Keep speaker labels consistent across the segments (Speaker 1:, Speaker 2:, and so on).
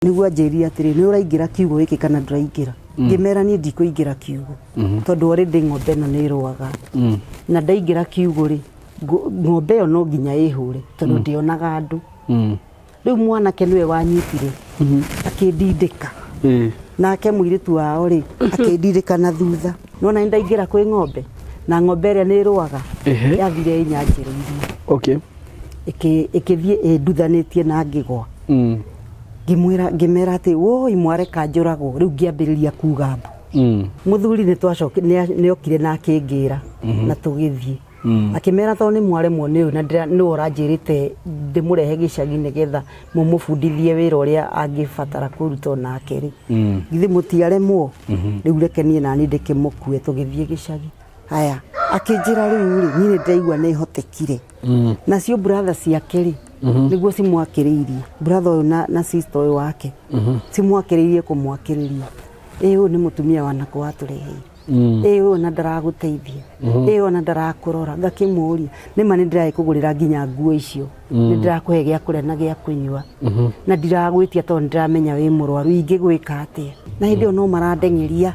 Speaker 1: Niguo anjĩria atĩrĩ nĩ ũraingĩra kiugo gĩkĩ kana ndũraingĩra. Ngĩmera niĩ ndikũingĩra kiugo tondũ already ng'ombe ĩno nĩ ĩrũaga na ndaingĩra kiugo rĩ ng'ombe ĩyo no nginya ĩhũre tondũ ndĩonaga andũ. Rĩu mwanake nĩwe wanyitire akĩndindĩka nake mũirĩtu wao rĩ akĩndindĩka na thutha. Nona ndaingĩra kwĩ ng'ombe na ng'ombe ĩrĩa nĩ ĩrũaga yathire inyanjĩrĩirie ĩkĩthiĩ nduthanĩtie na ngĩgwa. Ngĩmera atĩ woi mwareka njũragwo rĩu ngĩambĩrĩria kuga mũthuri nĩ okire na akĩngĩra na tũgĩthiĩ akĩmera tondũ nĩ mwaremwo nĩ ũyũ na nĩ ũranjĩrĩte ndĩmũrehe gĩcagi nĩgetha mũmũbundithie wĩra ũrĩa angĩbatara kũruta nake rĩ githĩ mũtiaremwo rĩu reke niĩ nani ndĩkĩmũkue tũgĩthiĩ gĩcagi. Haya akĩnjĩra rĩu rĩ niĩ nĩndĩraigua nĩ hotekire nacio brother ciake rĩ nĩguo cimwakĩrĩirie brother ũyũ na sister ũyũ wake cimwakĩrĩirie kũmwakĩrĩria ũyũ nĩ mũtumia wanakũ watũreheire ũyũ na ndaragũteithia ũyũ na ndarakũrora. Ngakĩmũria nĩma nĩ ndĩrakũgũrĩra nginya nguo icio nĩ ndĩrakũhe gĩa kũrĩa na gĩa kũnyua na ndiragwĩtia tondũ ndĩramenya wĩ mũrwaru ingĩgwĩka atĩa na hĩndĩ ĩyo no marandeng'eria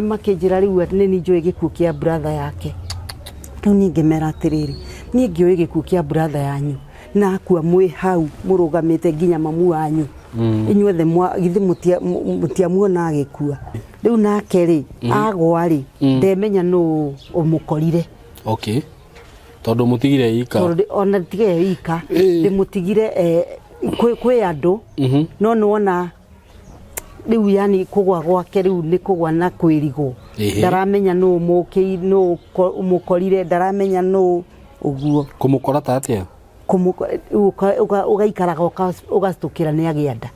Speaker 1: makĩnjĩra rĩu nĩ niĩ njũĩ gĩkuũ kĩa brother yake. Rĩu niĩ ngĩmera atĩrĩrĩ niĩ ngĩũĩ gĩkuũ kĩa brother yanyu na akua mwĩ hau mũrũgamĩte nginya mamu wanyu inyuothe githĩ mũtiamuona agĩkua. Rĩu nake rĩ agwa rĩ ndemenya nũ ũmũkorire.
Speaker 2: Okay, tondũ mũtigire ika
Speaker 1: ona tigire ika ndĩmũtigire kwĩ andũ no nĩwona rĩu yani kũgwa gwake rĩu nĩ kũgwa na kwĩrigwo ndaramenya nũ ũmũkorire ndaramenya nũ ũguo.
Speaker 2: Kũmũkora ta atĩa?
Speaker 1: Ũgaikaraga ũgacitũkĩra nĩ agĩa nda.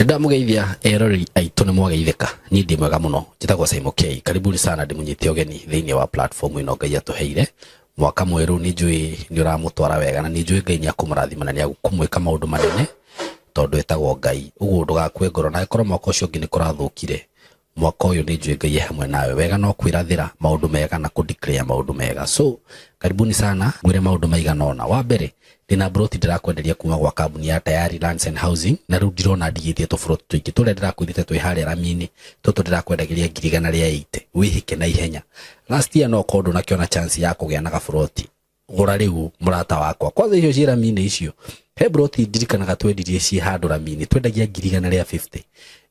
Speaker 3: Ndamugeithia eroreri aitũ nĩ mwageithĩka. Niĩ ndĩ mwega mũno njĩtagwo Simon K. Karibuni sana ndĩmunyite ũgeni thĩinĩ wa platform ĩno Ngai atũheire. Mwaka mwerũ nĩ njũĩ nĩ ũramũtwara wega na nĩ njũĩ Ngai nĩ akũmũrathima na nĩ agũkũmwĩka maũndũ manene tondũ etagwo Ngai. Ũguo ndũgakue ngoro na gĩkorwo mwaka ũcio ũngĩ nĩ kũrathũkire mwaka ũyũ nĩ njũĩ Ngai hamwe nawe wega no kwĩrathĩra maũndũ mega na kũdeclare maũndũ mega. So karibuni sana mwĩre maũndũ maigana ũna. Wa mbere ndĩna broti ndĩrakwenderia kuma gwa kambuni ya Tayari Lands and Housing na rĩu ndirona ndigĩtie tũburoti tũingĩ tũrĩa ndĩrakwĩrĩte twĩ harĩa Rami-inĩ tũtũ ndĩrakwendagĩria 180 wĩhike na ihenya. Last year no kondo nakĩona chance ya kũgĩa na gaburoti gũra rĩu mũrata wakwa kwanza icio ciĩ Rami-inĩ icio he broti ndirikanaga twendirie ciĩ handũ Rami-inĩ twendagia 150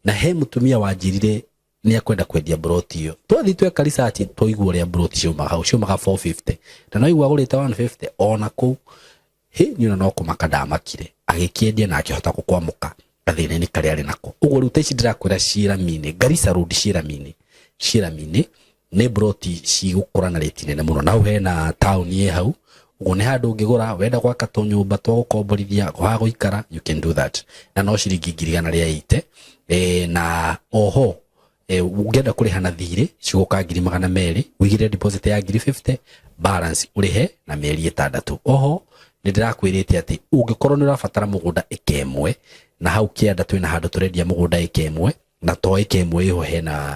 Speaker 3: na he mũtumia wanjĩrire nĩ akwenda kwendia broti ĩyo twathi tweka research twaigua ũrĩa broti ciumaga 450 na no igua gũrĩte 150 ona kũu niĩ no kũmaka ndamakire agĩkĩendia na akĩhota gũkwamũka gathĩna-inĩ karĩa arĩ nako. Ũguo rĩu taici ndĩrakwĩra ciĩ Rami-inĩ Garissa Road ciĩ Rami-inĩ nĩ broti cigũkũra na rĩti nene mũno na hau hena town ye hau. Ũguo nĩ handũ ũngĩgũra wenda gwaka tũnyũmba twa gũkomborithia gwa gũikara you can do that na no ciringi 180 na oho ũngĩenda kũrĩha na thirĩ cigũka 200 wĩigĩre deposit ya 50 balance ũrĩhe na mĩeri 6. Oho nĩ ndĩrakwĩrĩte atĩ ũngĩkorwo nĩ ũrabatara mũgũnda ĩka ĩmwe na hau kĩanda twĩna handũ tũrendia mũgũnda ĩka ĩmwe na to ĩka ĩmwe ĩho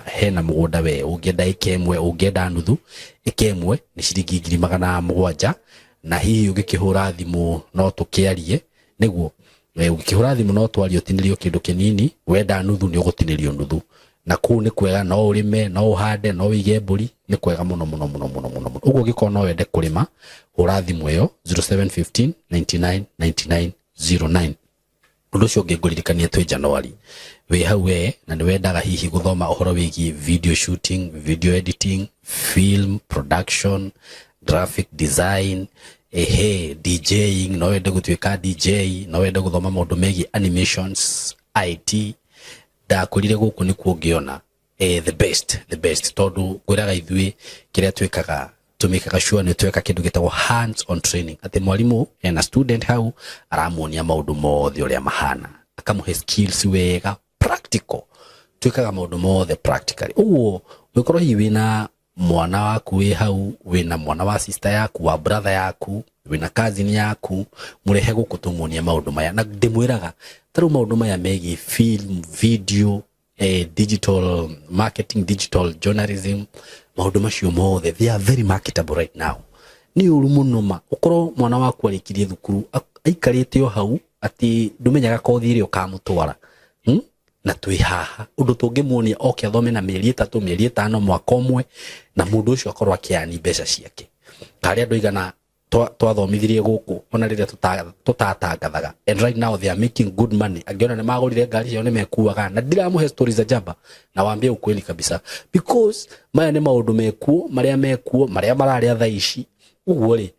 Speaker 3: hena mũgũnda we ũngĩenda ĩka ĩmwe ũngĩenda nuthu ĩka ĩmwe nĩ ciringi 700 na hihi ũngĩkĩhũra thimũ no tũkĩarie nĩguo ũngĩkĩhũra thimũ no twarie ũtinĩrio kĩndũ kĩnini wenda nuthu nĩ ũgũtinĩrio nuthu na kũu nĩ kwega no ũrĩme no ũhande no wĩige mbũri nĩ kwega mũno. Ũguo ũngĩkorwo no wende kũrĩma hũra thimũ ĩyo 0715 99 99 09. Ũndũ ũcio ũngĩ ngũririkania twĩ January wĩ hau na nĩ wendaga hihi gũthoma ũhoro wĩgiĩ video shooting, video editing, film production, graphic design, DJing, no wende gũtuĩka DJ, no wende gũthoma maũndũ megiĩ animations, IT ndakwĩrire gũkũ nĩ kuongiona the best tondũ ngwĩraga ithuĩ kĩrĩa twĩkaga tumikaga sure nĩ tweka kĩndũ gĩtagwo hands on training atĩ mwarimũ ena student hau aramuonia maũndũ mothe ũrĩa mahana akamũhe skills wega practical twĩkaga maũndũ mothe practically. Ũguo wĩkorwo hihi wĩna mwana waku wĩ hau wĩna mwana wa sister yaku wa brother yaku wĩna cousin yaku mũrehe gũkũ tumuonia maũndũ maya na ndĩmwĩraga tarũ maũndũ maya megiĩ film video digital marketing, digital journalism, maundu macio mothe, they are very marketable right now. Ni uru muno ma ukoro mwana waku arikirie thukuru aikarite o hau ati ndumenyaga kothi ire ukamutwara na twi haha undu tungimuonia oke athome na mieri 3 mieri 5 mwaka umwe na mundu ucio akorwo akiani mbeca ciake kari andu igana twathomithirie guku ona riria tutatangathaga, and right now they are making good money. Agiona ni magurire ngari cio ni mekuaga na ndiramuhe stories za jamba na waambie ukweli kabisa, because maya ni maundu mekuo maria mararia tha ici uguo ri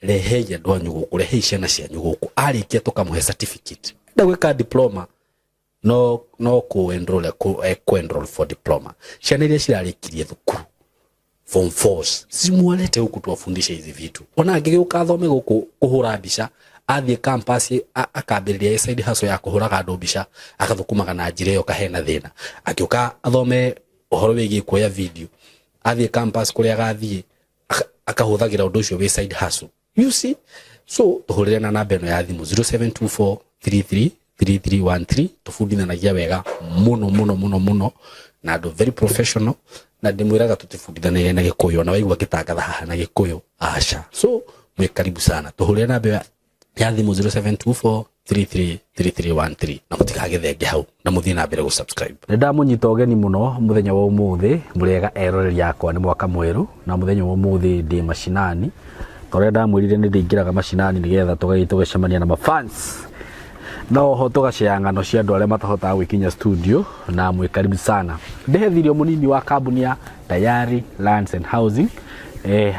Speaker 3: reheia ndwanyu guku rehei ciana cianyu guku arikia tukamuhe certificate ndagwika diploma no ku enroll for diploma. Ciana iria cirarikirie thukuru form force simualete huku tuwafundishe hizi vitu. Ona angĩgĩũka athome gũkũ kuhura mbica athie campus akambĩrĩria side hustle ya kuhura andũ mbica akathukumaga na njĩra ĩyo kahena thĩna. Agĩũka athome ũhoro wĩgiĩ kuoya video athie campus kũrĩa agathie akahũthagĩra ũndũ ũcio wĩ side hustle. You see, so tuhũrĩre na namba ĩno ya thimũ 0724333313 tũbundithanagia wega muno na andũ very professional na ndimwiraga tutibundithanagia na Gikuyu na waigua gitangatha haha na Gikuyu acha. So mwe karibu sana tuhũrĩre namba ya thimũ 0724333313 na mutikagethenge hau na muthie na mbere gusubscribe. Ndamunyita ũgeni muno muthenya wa umuthi murega eroreri yakwa ni mwaka mweru na muthenya wa umuthi ndi mashinani tore ndamwirire ni ndingiraga mashinani nigetha tugacemania na mafans no ho tugacea ngano cia andu aria matahotaga gwikinya studio na mwe karibu sana. Ndehithirio munini wa kambuni ya Tayari Lands and Housing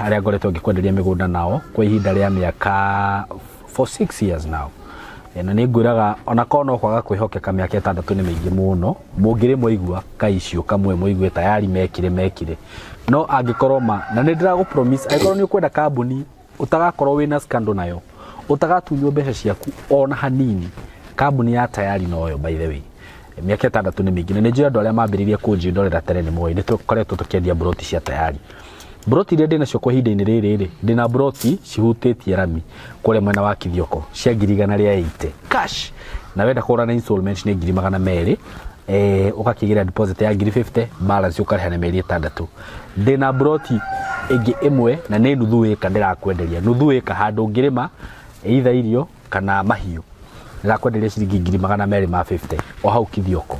Speaker 3: aria ngoretwo ngikwenderia migunda nao kwa ihinda ria miaka for 6 years now. Na ningwiraga ona kono kwaga kwihokeka miaka 6 ni mingi muno mungire moigua kaicio kamwe moigwe Tayari mekire no angikorwo ma na ndirago promise aikorwo ni ukwenda kambuni utagakorwo wina scandal nayo utagatunywo mbeca ciaku ona hanini kambuni ya Tayari noyo by the way miaka 6 ni mingi. Na nĩ njũĩ andũ arĩa mambĩrĩria kũnjindorera tene nĩ moĩ nĩ tũkoretwo tũkĩendia broti cia Tayari. Broti iria ndĩnacio kwa ihinda-inĩ rĩrĩ ndĩna broti cihutĩtie rami kũrĩa mwena wa Kithioko cia 180 cash na wenda kũgũra na installment nĩ 200 ũgakĩgĩra deposit ya 50 balance ũkarĩha na mĩeri 6. Ndĩna broti ĩngĩ ĩmwe na nĩ nuthu ĩka ndĩrakwenderia nuthu ĩka handũ ngĩrĩma either irio kana mahiũ ndĩrakwenderia ciringi 250 o hau Kithioko.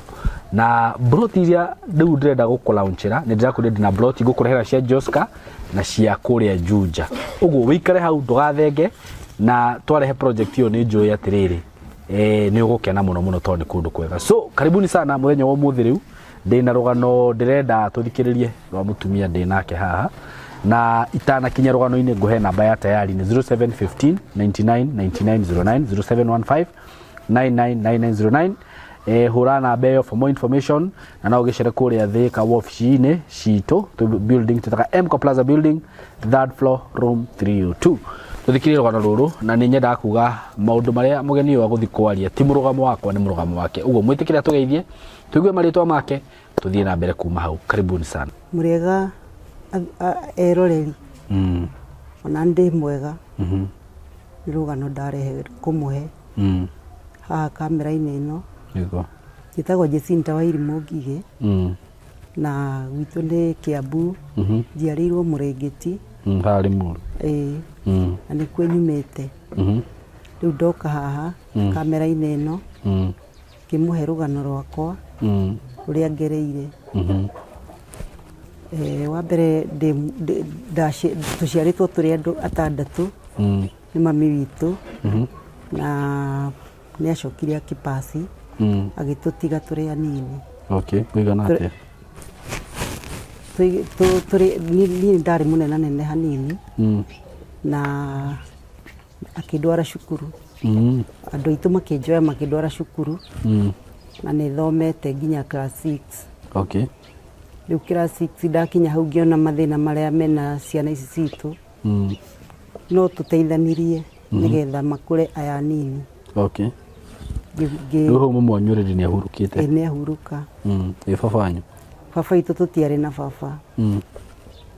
Speaker 3: Na broti iria rĩu ndĩrenda gũkũlaunchera nĩ ndĩrakwenderia na broti ngũkũrehera cia Joska na cia kũrĩa Juja. Ũguo wĩikare hau ndũgathenge na twarehe project ĩyo nĩ njũĩ atĩrĩrĩ nĩ ũgũkena mũno tondũ nĩ kũndũ kwega. So karibuni sana muthenya wa ũmũthĩ rĩu ndĩna rũgano ndĩrenda tũthikĩrĩrie rwa mũtumia ndĩnake haha na itanakinya rũgano-inĩ nguhe namba ya Tayari ni 0715 999909 0715 999909 hura namba ĩyo for more information na no ũgĩcere kũrĩa Thika wabici-inĩ citũ building tutaka Mco Plaza building 3rd floor room 302. Tuthikĩrĩrie rũgano rũrũ na nĩ nyendaga kuga maũndũ marĩa mũgeni ũyũ agũthi kwaria ti mũrũgamo wakwa nĩ mũrũgamo wake. Ũguo mwĩtĩkĩre tũgeithie tuigue marĩtwa make tuthie na mbere kuma hau. Karibuni sana.
Speaker 1: Murega eroreri ona ndi mwega ni rũgano ndarehe kumuhe haha kamera-inĩ ĩno njĩtagwo Jacinta Wairimu Ngigĩ na gwitũ nĩ Kiambu njiarĩirwo Mũrĩngĩti
Speaker 3: harĩ mũru
Speaker 1: na nĩkuo nyumĩte rĩu ndoka haha kamera-inĩ ĩno ngĩmũhe rũgano rwakwa rũrĩa ngereire. Wa mbere tũciarĩtwo tũrĩ andũ 6 nĩ mami witũ na nĩ acokire akĩpasi agĩtũtiga tũrĩ anini.
Speaker 3: Okay, wĩigana atĩa?
Speaker 1: Niĩ ndarĩ mũnenanene hanini na akĩndwara cukuru andũ aitũ makĩnjoya makĩndwara cukuru na nĩ thomete nginya class 6.
Speaker 3: Okay.
Speaker 1: Rĩu class 6 ndakinya hau ngĩona mathĩna marĩa mena ciana ici citũ no tũteithanirie nĩgetha makũre aya nini.
Speaker 3: Okay. Rĩu hau mwanyu already nĩ ahurũkĩte?
Speaker 1: Nĩ ahuruka.
Speaker 3: Baba wanyu?
Speaker 1: Baba itũ tũtiarĩ na baba.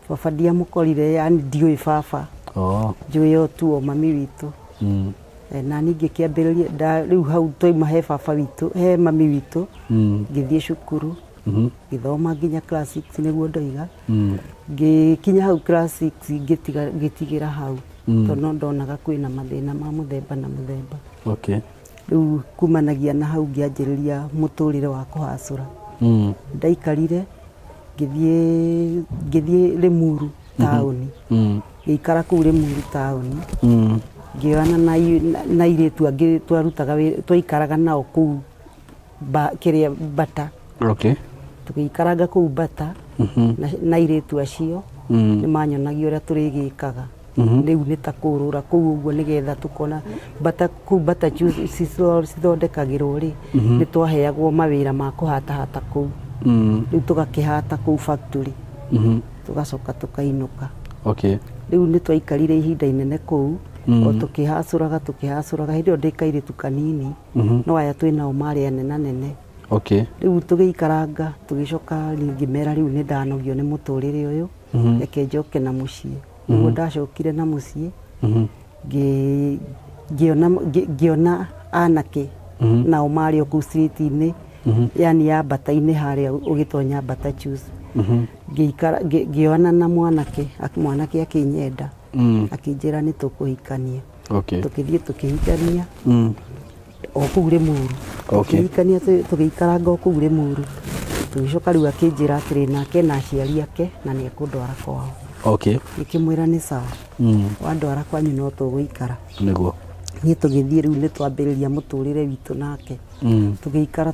Speaker 1: Baba ndiamũkorire yani ndiũĩ baba. Njũĩ o tu o mami witũ. na ningĩ kĩambĩrĩria rĩu hau toima he baba witũ he mami witũ ngĩthiĩ cukuru ngĩthoma nginya class 6 nĩguo ndoiga ngĩkinya hau class 6 ngĩtigĩra hau tondũ ndonaga kwĩna mathĩna ma mũthemba na mũthemba.
Speaker 2: Okay.
Speaker 1: Rĩu kumanagia na hau ngĩanjĩrĩria mũtũrĩre wa kũhacũra. Ndaikarire ngĩthiĩ Limuru taũni. Ngĩikara kũu Limuru taũni. Ngĩoana na airĩtu angĩ twaikaraga nao kũu Bata.
Speaker 2: Okay.
Speaker 1: Tũgĩikaranga kũu Bata na airĩtu acio nĩ manyonagia ũrĩa tũrĩgĩkaga. Rĩu nĩ ta kũrũra kũu ũguo nĩgetha tũkona kũu Bata cithondekagĩrwo rĩ nĩ twaheagwo mawĩra ma kũhatahata kũu. Rĩu tũgakĩhata kũu factory tũgacoka tũkainũka.
Speaker 2: Okay.
Speaker 1: Rĩu nĩ twaikarire ihinda inene kũu o tũkĩhacũraga hĩndĩ ĩyo ndĩ kairĩtu kanini no aya twĩnao marĩ anene.
Speaker 2: Okay.
Speaker 1: Rĩu tũgĩikaranga tũgĩcoka ngĩmera rĩu nĩ ndanogio nĩ mũtũrĩre ũyũ reke njoke na mũciĩ. Nĩguo ndacokire na mũciĩ ngĩona anake nao marĩ o kũu street-inĩ yani ya Bata-inĩ harĩa ũgĩtonya Bata Choose. Ngĩoana na mwanake akĩnyenda akĩnjĩra nĩ tũkũhikania. Tũkĩthiĩ tũkĩhikania o kũu Limuru. Tũkĩhikania tũgĩikaranga o kũu Limuru. Tũgĩcoka rĩu akĩnjĩra atĩrĩ nake na aciari ake na nĩ ekũndwara kwao.
Speaker 2: Okay.
Speaker 1: Ngĩkĩmwĩra nĩ sawa. Wandwara kwanyu no tũgũikara.
Speaker 2: Nĩguo. Niĩ
Speaker 1: tũgĩthiĩ rĩu nĩ twambĩrĩria mũtũrĩre witũ nake. Tũgĩikara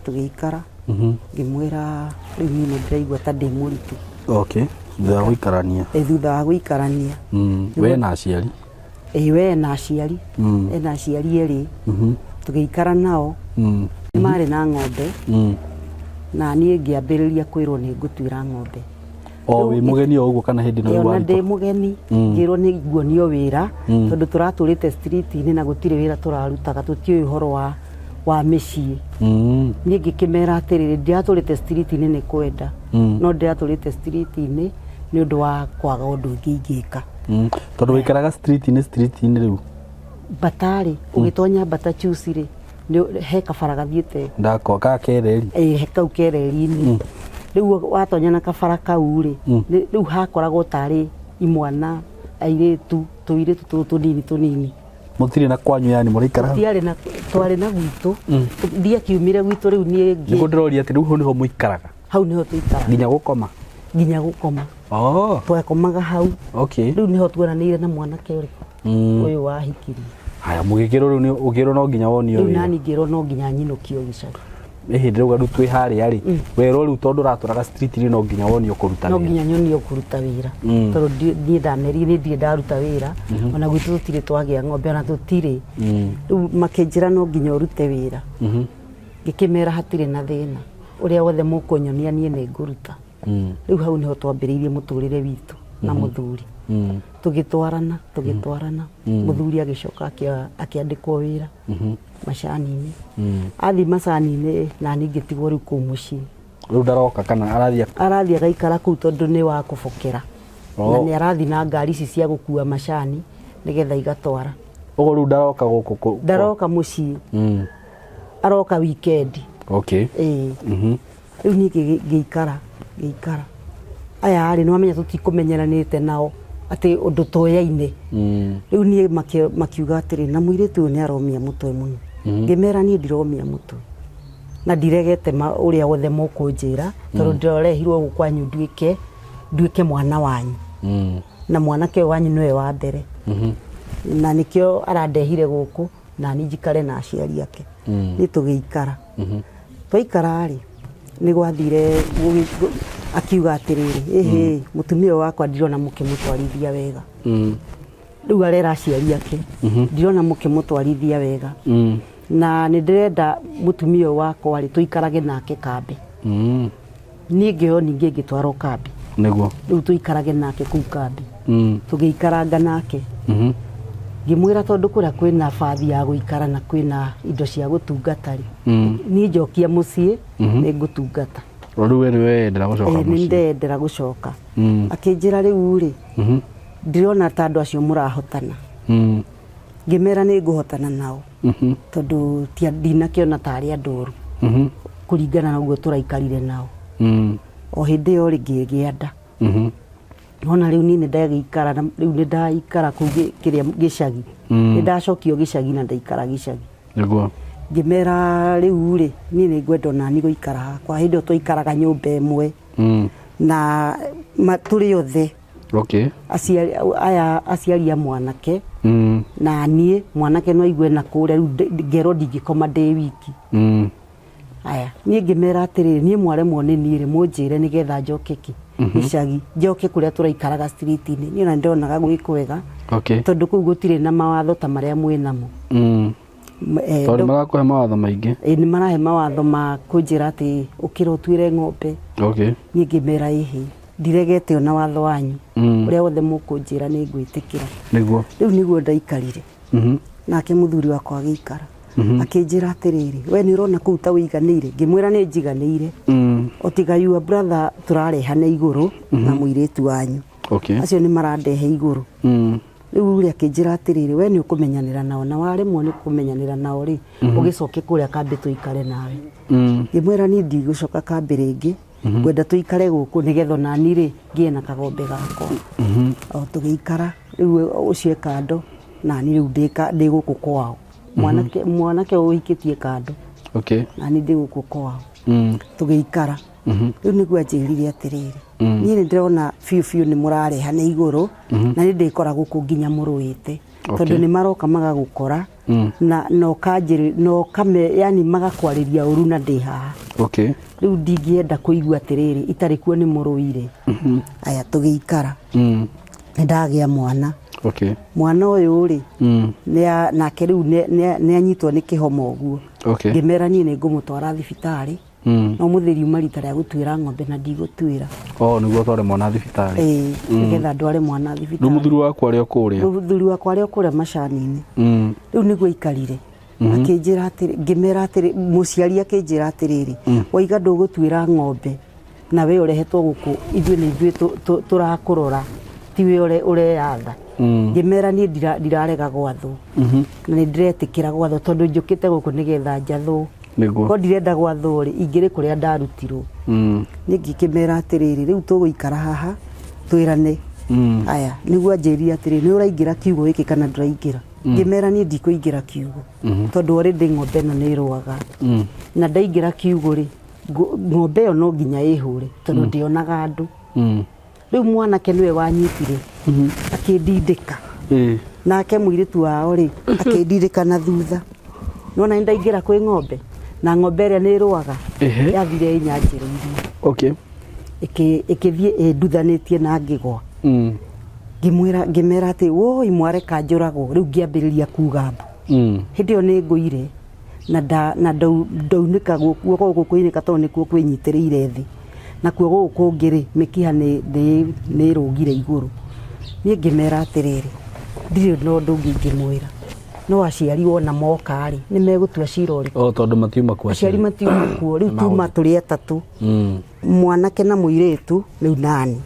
Speaker 1: ngĩmwĩra rĩu niĩ nĩ ndĩraigua ta ndĩ mũritũ.
Speaker 2: Okay. Thutha wa gũikarania.
Speaker 1: Thutha wa gũikarania.
Speaker 2: We na aciari.
Speaker 1: We na aciari. Ena aciari erĩ. Tũgĩikara nao. Marĩ na ng'ombe. Na niĩ ngĩambĩrĩria kwĩrwo nĩ ngũtuĩra ng'ombe.
Speaker 2: Wĩ mũgeni o ũguo kana hĩndĩ ĩno
Speaker 1: wĩ ndĩ mũgeni ngĩrwo nĩ nguonio wĩra tondũ tũratũrĩte street-inĩ na gũtirĩ wĩra tũrarutaga tũtiũĩ ũhoro wa mĩciĩ. Niĩ ngĩkĩmera atĩrĩrĩ ndiratũrĩte street-inĩ nĩ kwenda no ndiratũrĩte street-inĩ nĩ ũndũ wa kwaga ũndũ ũngĩ ingĩka.
Speaker 2: Tondũ wĩikaraga street-inĩ rĩu
Speaker 1: Batarĩ ũgĩtonya Bata Choose rĩ he kabara gathiĩte
Speaker 2: ndakoka kereri.
Speaker 1: He kau kereri-inĩ. Rĩu watonya na kabara kau rĩ rĩu hakoragwo tarĩ imwana airĩtu tũirĩtu tũnini.
Speaker 2: Mũtirĩ na kwanyu yani mũraikara?
Speaker 1: Twarĩ na gwitũ ndiakiumire gwitũ rĩu niĩ
Speaker 2: nĩguo ndĩroria atĩ rĩu hau nĩho mũikaraga? Hau
Speaker 1: nĩho tũikaraga.
Speaker 2: Nginya gũkoma?
Speaker 1: Twakomaga hau.
Speaker 2: Okay.
Speaker 1: Rĩu nĩho tuonanĩire na mwanake ũrĩkũ ũyũ wahikirie.
Speaker 2: Haya mũgĩkĩrwo rĩu ũkĩrwo no nginya wonio wĩra? Rĩu
Speaker 1: nani ngĩrwo no nginya nyinũkio gĩcagi.
Speaker 2: Hĩndĩ rĩu twĩ harĩa rĩ werwo rĩu tondũ ũratũraga street-inĩ no nginya wonio kũruta wĩra?
Speaker 1: No nginya nyonio kũruta wĩra tondũ niĩ ndamerire ndirĩ ndaruta wĩra ona gwitũ tũtirĩ twagĩa ng'ombe ona tũtirĩ. Rĩu makĩnjĩra no nginya ũrute wĩra. Ngĩkĩmera hatirĩ na thĩna ũrĩa wothe mũkũnyonia niĩ nĩ ngũruta. Rĩu hau nĩho twambĩrĩirie mũtũrĩre witũ na mũthuri. Tũgĩtwarana mũthuri agĩcoka akĩandĩkwo wĩra macani-inĩ. Athiĩ macani-inĩ na niĩ ngĩtigwo rĩu kũu mũciĩ.
Speaker 2: Rĩu ndaroka kana
Speaker 1: arathiĩ agaikara kũu tondũ nĩ wa kũbokera na nĩ arathiĩ na ngari ici cia gũkua macani nĩgetha igatwara.
Speaker 2: Ũguo rĩu ndaroka gũkũ?
Speaker 1: Ndaroka mũciĩ, aroka weekend.
Speaker 2: Okay.
Speaker 1: Rĩu niĩ ngĩikara aya arĩ nĩ wamenya tũtikũmenyeranĩte nao atĩ ũndũ tũyaine. Rĩu niĩ makiuga atĩrĩ na mũirĩtu ũyũ nĩ aromia mũtwe mũno. Ngĩmera niĩ ndiromia mũtwe na ndiregete ũrĩa wothe mũkũnjĩra tondũ ndĩrorehirwo gũkũ kwanyu nduĩke mwana wanyu na mwanake ũyũ wanyu nĩwe wa mbere na nĩkĩo arandehire gũkũ na niĩ njikare na aciari ake. Niĩ tũgĩikara twaikara rĩ nĩ gwathire akiuga atĩrĩrĩ mũtumia ũyũ wakwa ndirona mũkĩmũtwarithia wega. Rĩu arera aciari ake ndirona mũkĩmũtwarithia wega na nĩ ndĩrenda mũtumia ũyũ wakwa rĩ tũikarage nake kambe. Niĩ ngĩo ningĩ ngĩtwarwo kambe
Speaker 2: nĩguo
Speaker 1: rĩu tũikarage nake kũu kambe. Tũgĩikaranga nake ngĩmwĩra tondũ kũrĩa kwĩna bathi ya gũikara na kwĩna indo cia gũtungata rĩ niĩ njokia mũciĩ nĩ ngũtungata.
Speaker 2: Rĩu we nĩwendera gũcoka mũciĩ? Nĩ
Speaker 1: ndendera gũcoka. Akĩnjĩra rĩu rĩ ndĩrona ta andũ acio mũrahotana ngimera nĩ ngũhotana nao tondu ndinakiona tarĩ andũru kũringana na ũguo tũraikarire nao o hĩndĩ ĩyo rĩngĩ ngĩenda ona rĩu niĩ nĩndagĩikara rĩu nĩndaikara kũu kĩrĩa gĩcagi nĩndacokio gĩcagi na ndaikara gĩcagi
Speaker 2: nĩguo
Speaker 1: ngĩmera rĩu rĩ niĩ nĩngwenda onani gũikara hakwa hĩndĩ ĩyo twaikaraga nyũmba ĩmwe na tũrĩ othe aciari a mwanake na niĩ mwanake no aigue na kũrĩa rĩu ngero ndingĩkoma ndĩ wiki aya niĩ ngĩmera atĩrĩrĩ niĩ mwaremwo nĩ niĩ rĩ mũnjĩre nĩgetha njoke gĩcagi njoke kũrĩa tũraikaraga street-inĩ niĩ ona nĩndonaga gwĩ kwega tondũ kũu gũtirĩ na mawatho ta marĩa mwĩ namo
Speaker 2: tondũ magakũhe mawatho maingĩ
Speaker 1: nĩ marahe mawatho ma kũnjĩra atĩ ũkĩra ũtuĩre ng'ombe niĩ ngĩmera ĩhĩ ndiregete ona watho wanyu ũrĩa wothe mũkũnjĩra nĩ ngwĩtĩkĩra
Speaker 2: nĩguo
Speaker 1: rĩu nĩguo ndaikarire nake mũthuri wakwa agĩikara akĩnjĩra atĩrĩrĩ we nĩ ũrona kũu ta wĩiganĩire ngĩmwĩra nĩ njiganĩire o tiga your brother tũrarehana igũrũ na mũirĩtu wanyu acio nĩ marandehe igũrũ rĩu rĩ akĩnjĩra atĩrĩrĩ we nĩ ũkũmenyanĩra nao na waremwo nĩ kũmenyanĩra nao rĩ ũgĩcoke kũrĩa kambĩ tũikare nawe ngĩmwĩra niĩ ndigũcoka kambĩ rĩngĩ ngwenda tũikare gũkũ nĩgetha onani rĩ ngĩe na kagombe gakwa o tũgĩikara rĩu ũcio kando nani rĩu ndĩ gũkũ kwao mwanake ũhikĩtie kando nani ndĩ gũkũ kwao tũgĩikara rĩu nĩguo anjĩrire atĩrĩrĩ niĩ nĩndĩrona biũ nĩ mũrareha nĩ igũrũ na nĩ ndĩkora gũkũ nginya mũrũĩte tondũ nĩ maroka magagũkora na ũkame yani magakwarĩria ũru na ndĩ haha rĩu ndingĩenda kũigua atĩrĩrĩ itarĩ kuo nĩ mũrũire aya tũgĩikara nĩndagĩa mwana mwana ũyũ rĩ nake rĩu nĩ anyitwo nĩ kĩhoma ũguo ngĩmera niĩ nĩ ngũmũtwara thibitarĩ no mũtheri uma rita rĩa gũtuĩra ng'ombe na ndigũtuĩra
Speaker 2: nĩguo tware mwana thibitarĩ
Speaker 1: nĩgetha ndware mwana thibitarĩ
Speaker 2: rĩu mũthuri wakwa arĩ o kũrĩa
Speaker 1: mũthuri wakwa arĩ o kũrĩa macani-inĩ rĩu nĩguo aikarire akĩnjĩra atĩrĩ ngĩmera atĩrĩ mũciari akĩnjĩra atĩrĩrĩ waiga ndũgũtuĩra ng'ombe na we ũrehetwo gũkũ ithuĩ nĩ ithuĩ tũrakũrora tiwe ũreyatha ngĩmera niĩ ndirarega gwathwo na nĩ ndĩretĩkĩra gwathwo tondũ njũkĩte gũkũ nĩgetha njathwo ko ndirenda gwathwo rĩ ingĩrĩ kũrĩa ndarutirwo niĩ ngĩkĩmera atĩrĩrĩ rĩu tũgũikara haha twĩrane aya nĩguo anjĩrire atĩrĩrĩ nĩ ũraingĩra kiugo gĩkĩ kana ndũraingĩra ngĩmera niĩ ndikũingĩra kiugo tondũ already ng'ombe ĩno nĩ ĩrũaga na ndaingĩra kiugo rĩ ng'ombe ĩyo no nginya ĩhũre tondũ ndĩonaga andũ rĩu mwanake nĩwe wanyitire akĩndindĩka nake mũirĩtu wao rĩ akĩndindĩka na thutha nona nĩndaingĩra kwĩ ng'ombe na ng'ombe ĩrĩa nĩ ĩrũaga yathire ĩnyanjĩrĩirie ĩkĩthiĩ ĩnduthanĩtie na ngĩgwa ngĩmera atĩ woi mwareka njũragwo rĩu ngĩambĩrĩria kuga hĩndĩ ĩyo nĩ ngũire na ndaunĩka gũkũ kũinĩka tondũ nĩkuo kwĩnyitĩrĩire thĩ nakuo gũkũ kũngĩ rĩ mĩkiha nĩ ĩrũgire igũrũ niĩ ngĩmera atĩrĩrĩ ndirĩ na ũndũ ũngĩ ingĩmwĩra no aciari wona moka rĩ nĩ megũtua cira ũrĩkũ
Speaker 2: tondũ matiuma kwa
Speaker 1: aciari matiuma kuo rĩu tuma tũrĩ atatũ mwanake na mũirĩtu rĩu nani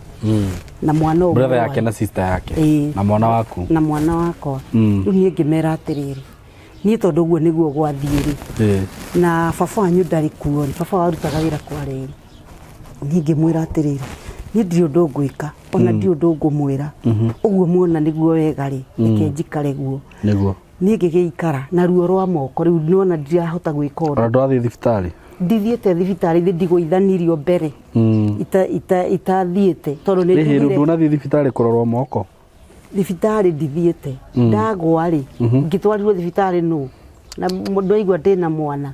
Speaker 1: na mwana ũmwe
Speaker 2: brother yake na sister yake na mwana waku
Speaker 1: na mwana wakwa rĩu niĩ ngĩmera atĩrĩrĩ niĩ tondũ ũguo nĩguo gwathiĩ rĩ na baba wanyu ndarĩ kuo rĩ baba warutaga wĩra kwa rĩrĩ niĩ ngĩmwĩra atĩrĩrĩ niĩ ndirĩ ũndũ ngwĩka ona ndirĩ ũndũ ngũmwĩra ũguo muona nĩguo wega rĩ reke njikare guo
Speaker 2: nĩguo
Speaker 1: niĩ ngĩgĩikara na ruo rwa moko rĩu nĩwona ndirahota gwĩka ũndũ
Speaker 2: ndwathiĩ thibitarĩ
Speaker 1: ndithiĩte thibitarĩ ndigũithanirio mbere itathiĩte tondũ nĩ
Speaker 2: ndunathiĩ thibitarĩ kũrorwo moko
Speaker 1: thibitarĩ ndithiĩte ndagwa rĩ ngĩtwarirwo thibitarĩ nũ na ndaigua ndĩna mwana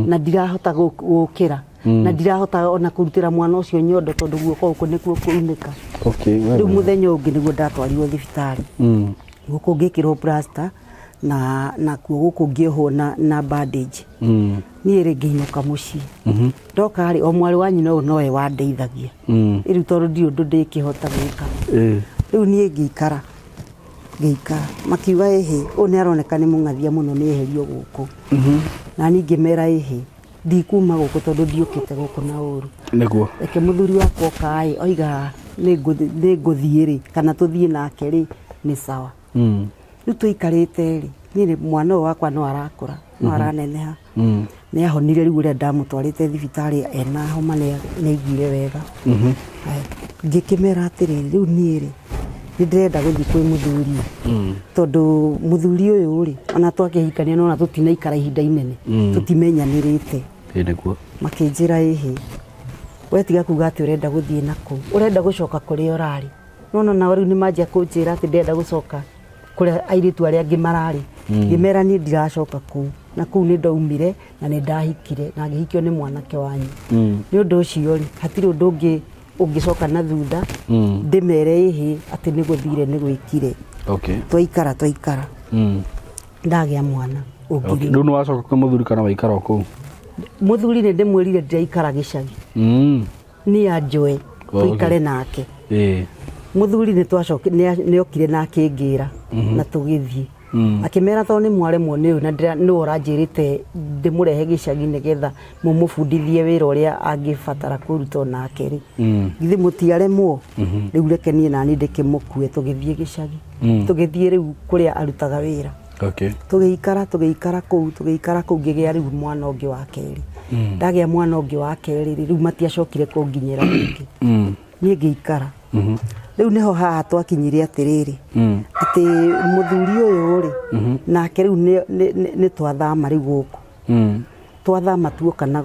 Speaker 1: na ndirahota gũkĩra na ndirahota ona kũrutĩra mwana ũcio nyondo tondũ guoko gũkũ nĩkuo kũunĩka rĩu mũthenya ũngĩ nĩguo ndatwarirwo thibitarĩ gũkũ ngĩkĩrwo plaster na kuo gũkũ ngĩohwo na bandage niĩ rĩ ngĩinũka mũciĩ ndoka rĩ o mwarĩ wa nyina ũyũ nowe wandeithagia rĩu tondũ ndirĩ ũndũ ndĩkĩhota gwĩka rĩu niĩ ngĩikara makiuga ĩhĩ ũyũ nĩ aroneka nĩ mũng'athia mũno nĩ eherio gũkũ na niĩ ngĩmera ĩhĩ ndikuma gũkũ tondũ ndiũkĩte gũkũ na ũru
Speaker 2: nĩguo
Speaker 1: reke mũthuri wakwa oka oiga nĩ ngũthiĩ rĩ kana tũthiĩ nake rĩ nĩ sawa rĩu tũikarĩte rĩ ni mwana wakwa no arakura no araneneha ni ahonire riu ria ndamutwarite thibitari ena homa ni igire wega ngikimera atiriri riu ni ri ndirenda guthii kwi muthuri tondu muthuri uyu ri ona twakihikania no na tutinaikara ihinda inene tutimenyanirite
Speaker 2: niguo
Speaker 1: makinjira ihi wetiga kuga ati urenda guthii naku urenda gucoka kuri urari no riu ni manjia kunjira ati ndenda gucoka kuri airitu aria angi marari ngimera ni ndiracoka ku na kuu ni ndaumire na ni ndahikire na ngihikio ni mwanake wanyu ni undu ucio ri hatiri undu ungi ungicoka na thutha ndimere ihi ati ni guthire ni gwikire twaikara ndagia mwana
Speaker 2: ungiri ndu no wacoka kwa muthuri kana waikara ku
Speaker 1: muthuri ni ndimwirire ndiraikara gicagi ni anjoe tuikare nake muthuri ni twacoka ni okire na akingira na tugithie akimera to ni mwaremwo ni na no oranjirite ndimurehe gicagi nigetha mumufundithie wira uria angifatara kuruta nake ri githi mutiaremwo riu reke nie nani ndikimukue tugithie gicagi tugithie riu kuria arutaga wira tugiikara kuu ngigia riu mwana ungi wa keri ndagia mwana ungi wa keri riu matiacokire kunginyira ringi nie ngiikara riu niho haha twakinyire atiriri ati muthuri uyu ri nake riu ni twathama riu guku twathama tuoka na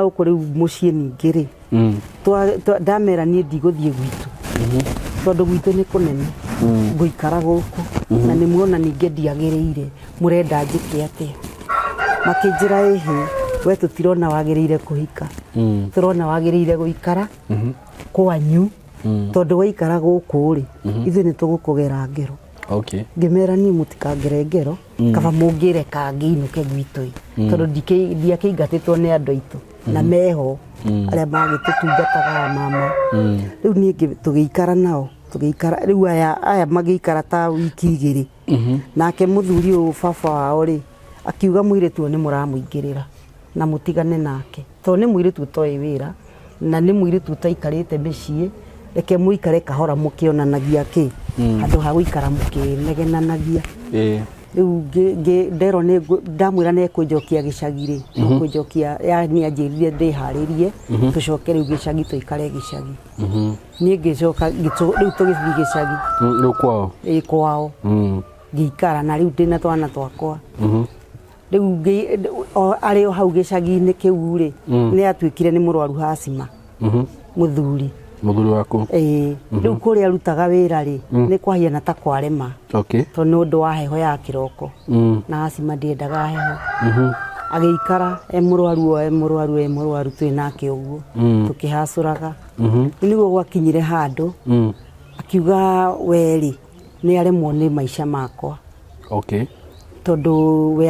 Speaker 1: guku riu mucii ningi ri ndamera nie ndiguthie gwitu tondu gwitu ni kunene nguikara guku na ni muona ningi ndiagiriire murenda njike atia makinjira ihi we tutirona wagiriire kuhika turona wagiriire guikara kwanyu tondu waikara guku ri ithu ni tugukugera ngero ngimera ni mutikangere ngero kaba mungire kangiinuke gwitu tondu ndiakingatitwo ni andu aitu na meho aria magitutungataga mama riu ni tugiikara nao riu aya magiikara ta wiki igiri nake muthuri uyu baba wao ri akiuga mwiritu ni muramuingirira na mutigane nake to ni mwiritu toi wira na ni mwiritu taikarite micii reke muikare kahora mukionanagia ki andu ha guikara mukinegenanagia riu ndero ni ndamwira ni kunjokia gicagi ri kunjokia yani anjirire ndiharirie tucoke riu gicagi tuikare gicagi ni ngicoka riu tugithii gicagi
Speaker 2: riu kwao
Speaker 1: kwao ngiikara na riu ndina twana twakwa riu ari o hau gicagi-ini kiu ri ni atwikire ni murwaru hasima muthuri
Speaker 2: waku
Speaker 1: riu kuria arutaga wira ri ni kwahiana ta kwarema to ni undu wa heho ya kiroko na hasima ndiendaga heho agiikara murwaru twinake uguo tukihacuraga niguo gwakinyire handu akiuga weri ni aremwo ni maisha makwa tondu we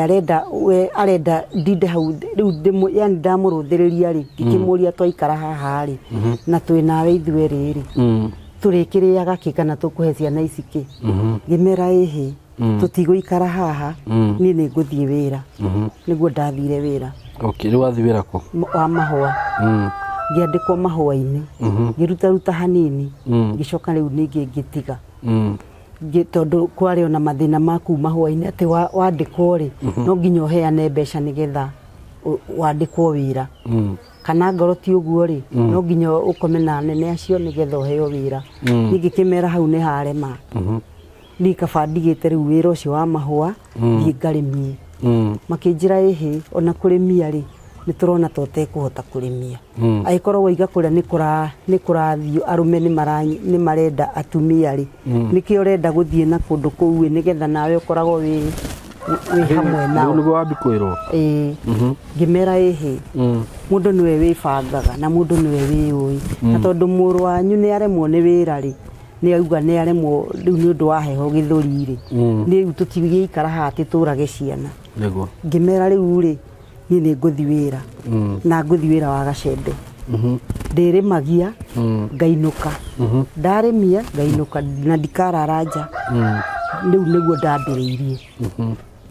Speaker 1: arenda ndinde hau riu yani ndamuruthiriria ri ngikimuria twaikara haha ri na twinawe ithue riri turikiriaga ki kana tukuhe ciana ici ki ngimera ihi tutiguikara haha ni nguthie wira niguo ndathire wira
Speaker 2: riu wathi wira ku
Speaker 1: wa mahua ngiandikwo mahua-ini ngirutaruta hanini ngicoka riu ningi ngitiga tondu kwari ona mathina maku mahua-ini ati wandikwo ri no nginya uheane mbeca nigetha wandikwo wira kana ngoro ti uguo ri no nginya ukomena nene acio nigetha uheo wira ningi kimera hau ni harema ni kaba ndigite riu wira ucio wa mahua thii ngarimie makinjira ihi ona kurimia ri ni turona tote kuhota kurimia aikorwo iga kuria ni kurathio arume ni marenda atumia ri niki urenda guthie na kundu kuu nigetha nawe ukoragwo wi hamwe nao
Speaker 2: niguo wambi kwirwo
Speaker 1: ngimera ihi mundu niwe wibangaga na mundu niwe wiui na tondu muru wanyu ni aremwo ni wira ri ni auga ni aremwo riu ni undu wa heho githuri ri ni tutigiikara hati turage ciana
Speaker 2: niguo
Speaker 1: ngimera riu ri ni nguthi wira na nguthi wira wa gacembe ndirimagia ngainuka ndaremia ngainuka na ndikararanja riu niguo ndambiriirie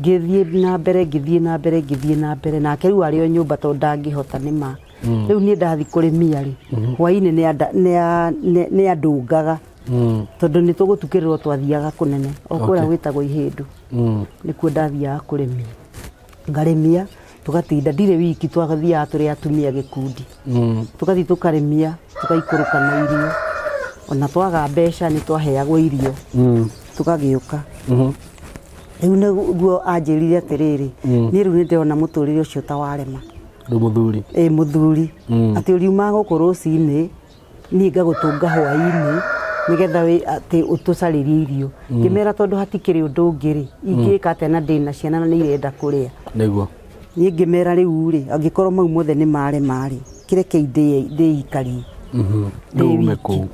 Speaker 1: ngithie na mbere nake riu ari o nyumba to ndangihota nima riu ni ndathi kurimia ri hwaini ni andungaga tondu ni tugutukirirwo twathiaga kunene okura gwitagwo Ihindu nikuo ndathiaga kurimia ngaremia tugatinda ndire wiki twagathia turi atumia gikundi tugathi tukaremia tugaikuruka na irio ona twaga mbeca ni twaheagwo irio tugagiuka riu niguo anjirire atiriri ni riu ndirona muturire ucio tawarema
Speaker 2: muthuri
Speaker 1: muthuri ati uriuma guku rucini ni ngagutunga hwaini nigetha ati utucaririe irio ngimera tondu hatikiri undu ungiri ingika atena ndina ciana na ni irenda kuria
Speaker 2: niguo
Speaker 1: ni ngimera riu ri angikorwo mau mothe ni mare kireke ikari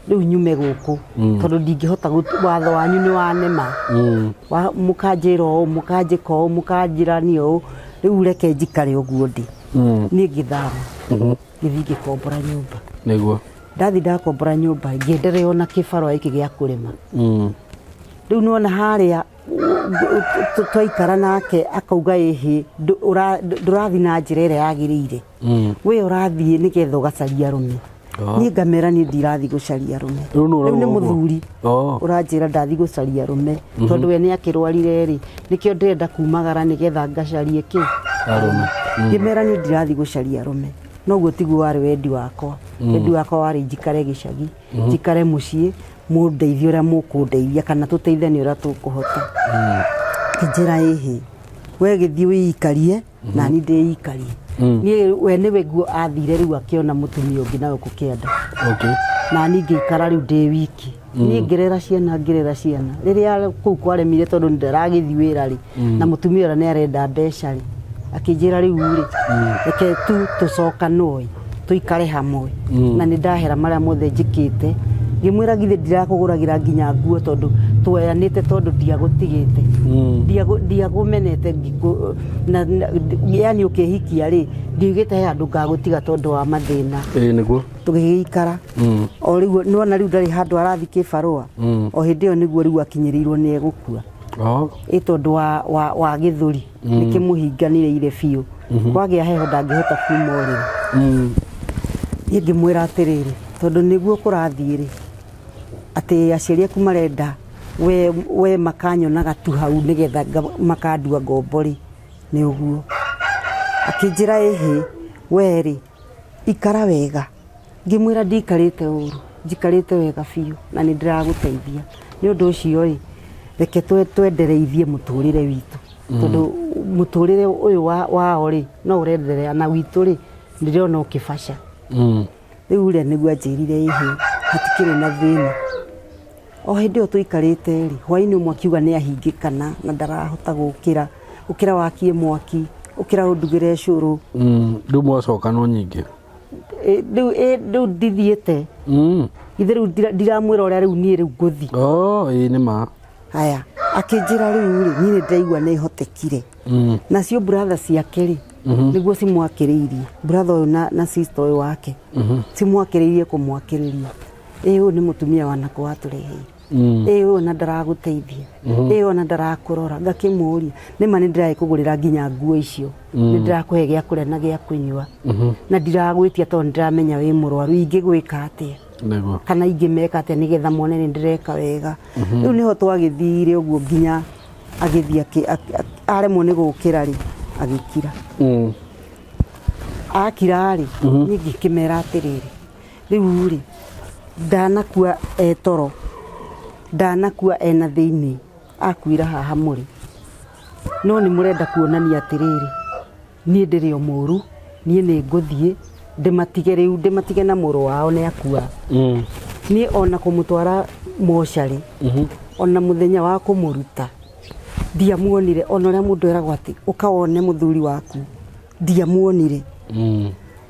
Speaker 1: riu nyume guku tondu ndingihota watho wanyu ni wanema mukanjira o mukanjika o mukanjirani o riu reke njikare uguo ndi ni ngithama ngithi ngikombora nyumba
Speaker 2: niguo
Speaker 1: ndathi ndakombora nyumba ngienderea na kibarua iki gia kurima riu nona haria twaikara nake akauga ihi ndurathi na njira ire yagirire we urathie nigetha ugacaria rume ni ngamera ni ndirathi gucaria rume riu ni muthuri uranjira ndathi gucaria rume tondu we ni akirwarire ri nikio ndenda kumagara nigetha ngacarie ki
Speaker 2: rume
Speaker 1: ngimera ni ndirathi gucaria rume noguo tiguo wari wendi wakwa wendi wakwa wari njikare gicagi njikare mucii mundeithie uria mukundeithia kana tuteithanie uria tukuhota njira ihi we githii wikarie na ni ndeikarie ni we niwe guo athire riu akiona mutumia ungi na gukienda na ni ngiikara riu ndi wiki ni ngirera ciana riria kuu kwaremire tondu ndiragithii wira ri na mutumia uria ni arenda mbeca ri akinjira riu ri reke tu tucoka noi tuikare hamwe na ni ndahera maria mothe njikite ngimwira githe ndirakuguragira nginya nguo tondu tweanite tondu ndiagutigite ndiagumenete na yani ukihikia ri ndigite he andu ngagutiga tondu wa mathina
Speaker 2: niguo
Speaker 1: tugigikara o riu nona riu ndari handu arathi kibarua o hindi yo niguo riu akinyirirwo ni egukua tondu wa githuri nikimuhinganire ire biu kwagia heho ndangihota kumorira ni ngimwira atiriri tondu niguo kurathire ati aciari aku marenda we makanyonaga tu hau nigetha makandua ngombori ni uguo akinjira ihi weri ikara wega ngimwira ndikarite uru njikarite wega biu na ni ndiraguteithia ni undu ucio ri reke twendereithie muturire witu tondu muturire uyu wao ri no urenderea na witu ri ndirona ukibaca riu ria niguo anjirire ihi hatikiri na thina o hindi yo tuikarite ri hwaini umwe akiuga ni ahingikana na ndarahota gukira wakie mwaki ukira undugire curu
Speaker 2: riu mwacoka no nyingi
Speaker 1: riu ndithiite ithe riu ndiramwira uria riu nie riu nguthi
Speaker 2: ni ma
Speaker 1: haya akinjira riu ri ni ndaigua ni hotekire nacio brother ciake ri niguo cimwakiriirie brother uyu na sister uyu wake cimwakiriirie kumwakiriria uyu ni mutumia wanako watureheire uyu na ndaraguteithia uyu na ndarakurora ngakimuria nima ni ndiraikugurira nginya nguo icio ni ndirakuhe gia kuria na gia kunyua na ndiragwitia tondu ndiramenya wi murwaru ingigwika atia kana ingimeka atia nigetha mone ni ndireka wega riu niho twagithire uguo nginya agithia aremwo ni gukira ri agikira akira ri ni ngikimera atiriri riu ri ndanakua etoro ndanakua ena thiini akuira haha muri no ni murenda kuonania atiriri ni ndiri o muru ni ni nguthie ndimatige na muru wao ni akua ni ona kumutwara moshari ona muthenya wa kumuruta ndiamuonire ona ria mundu eragwo ati ukawone muthuri waku ndiamuonire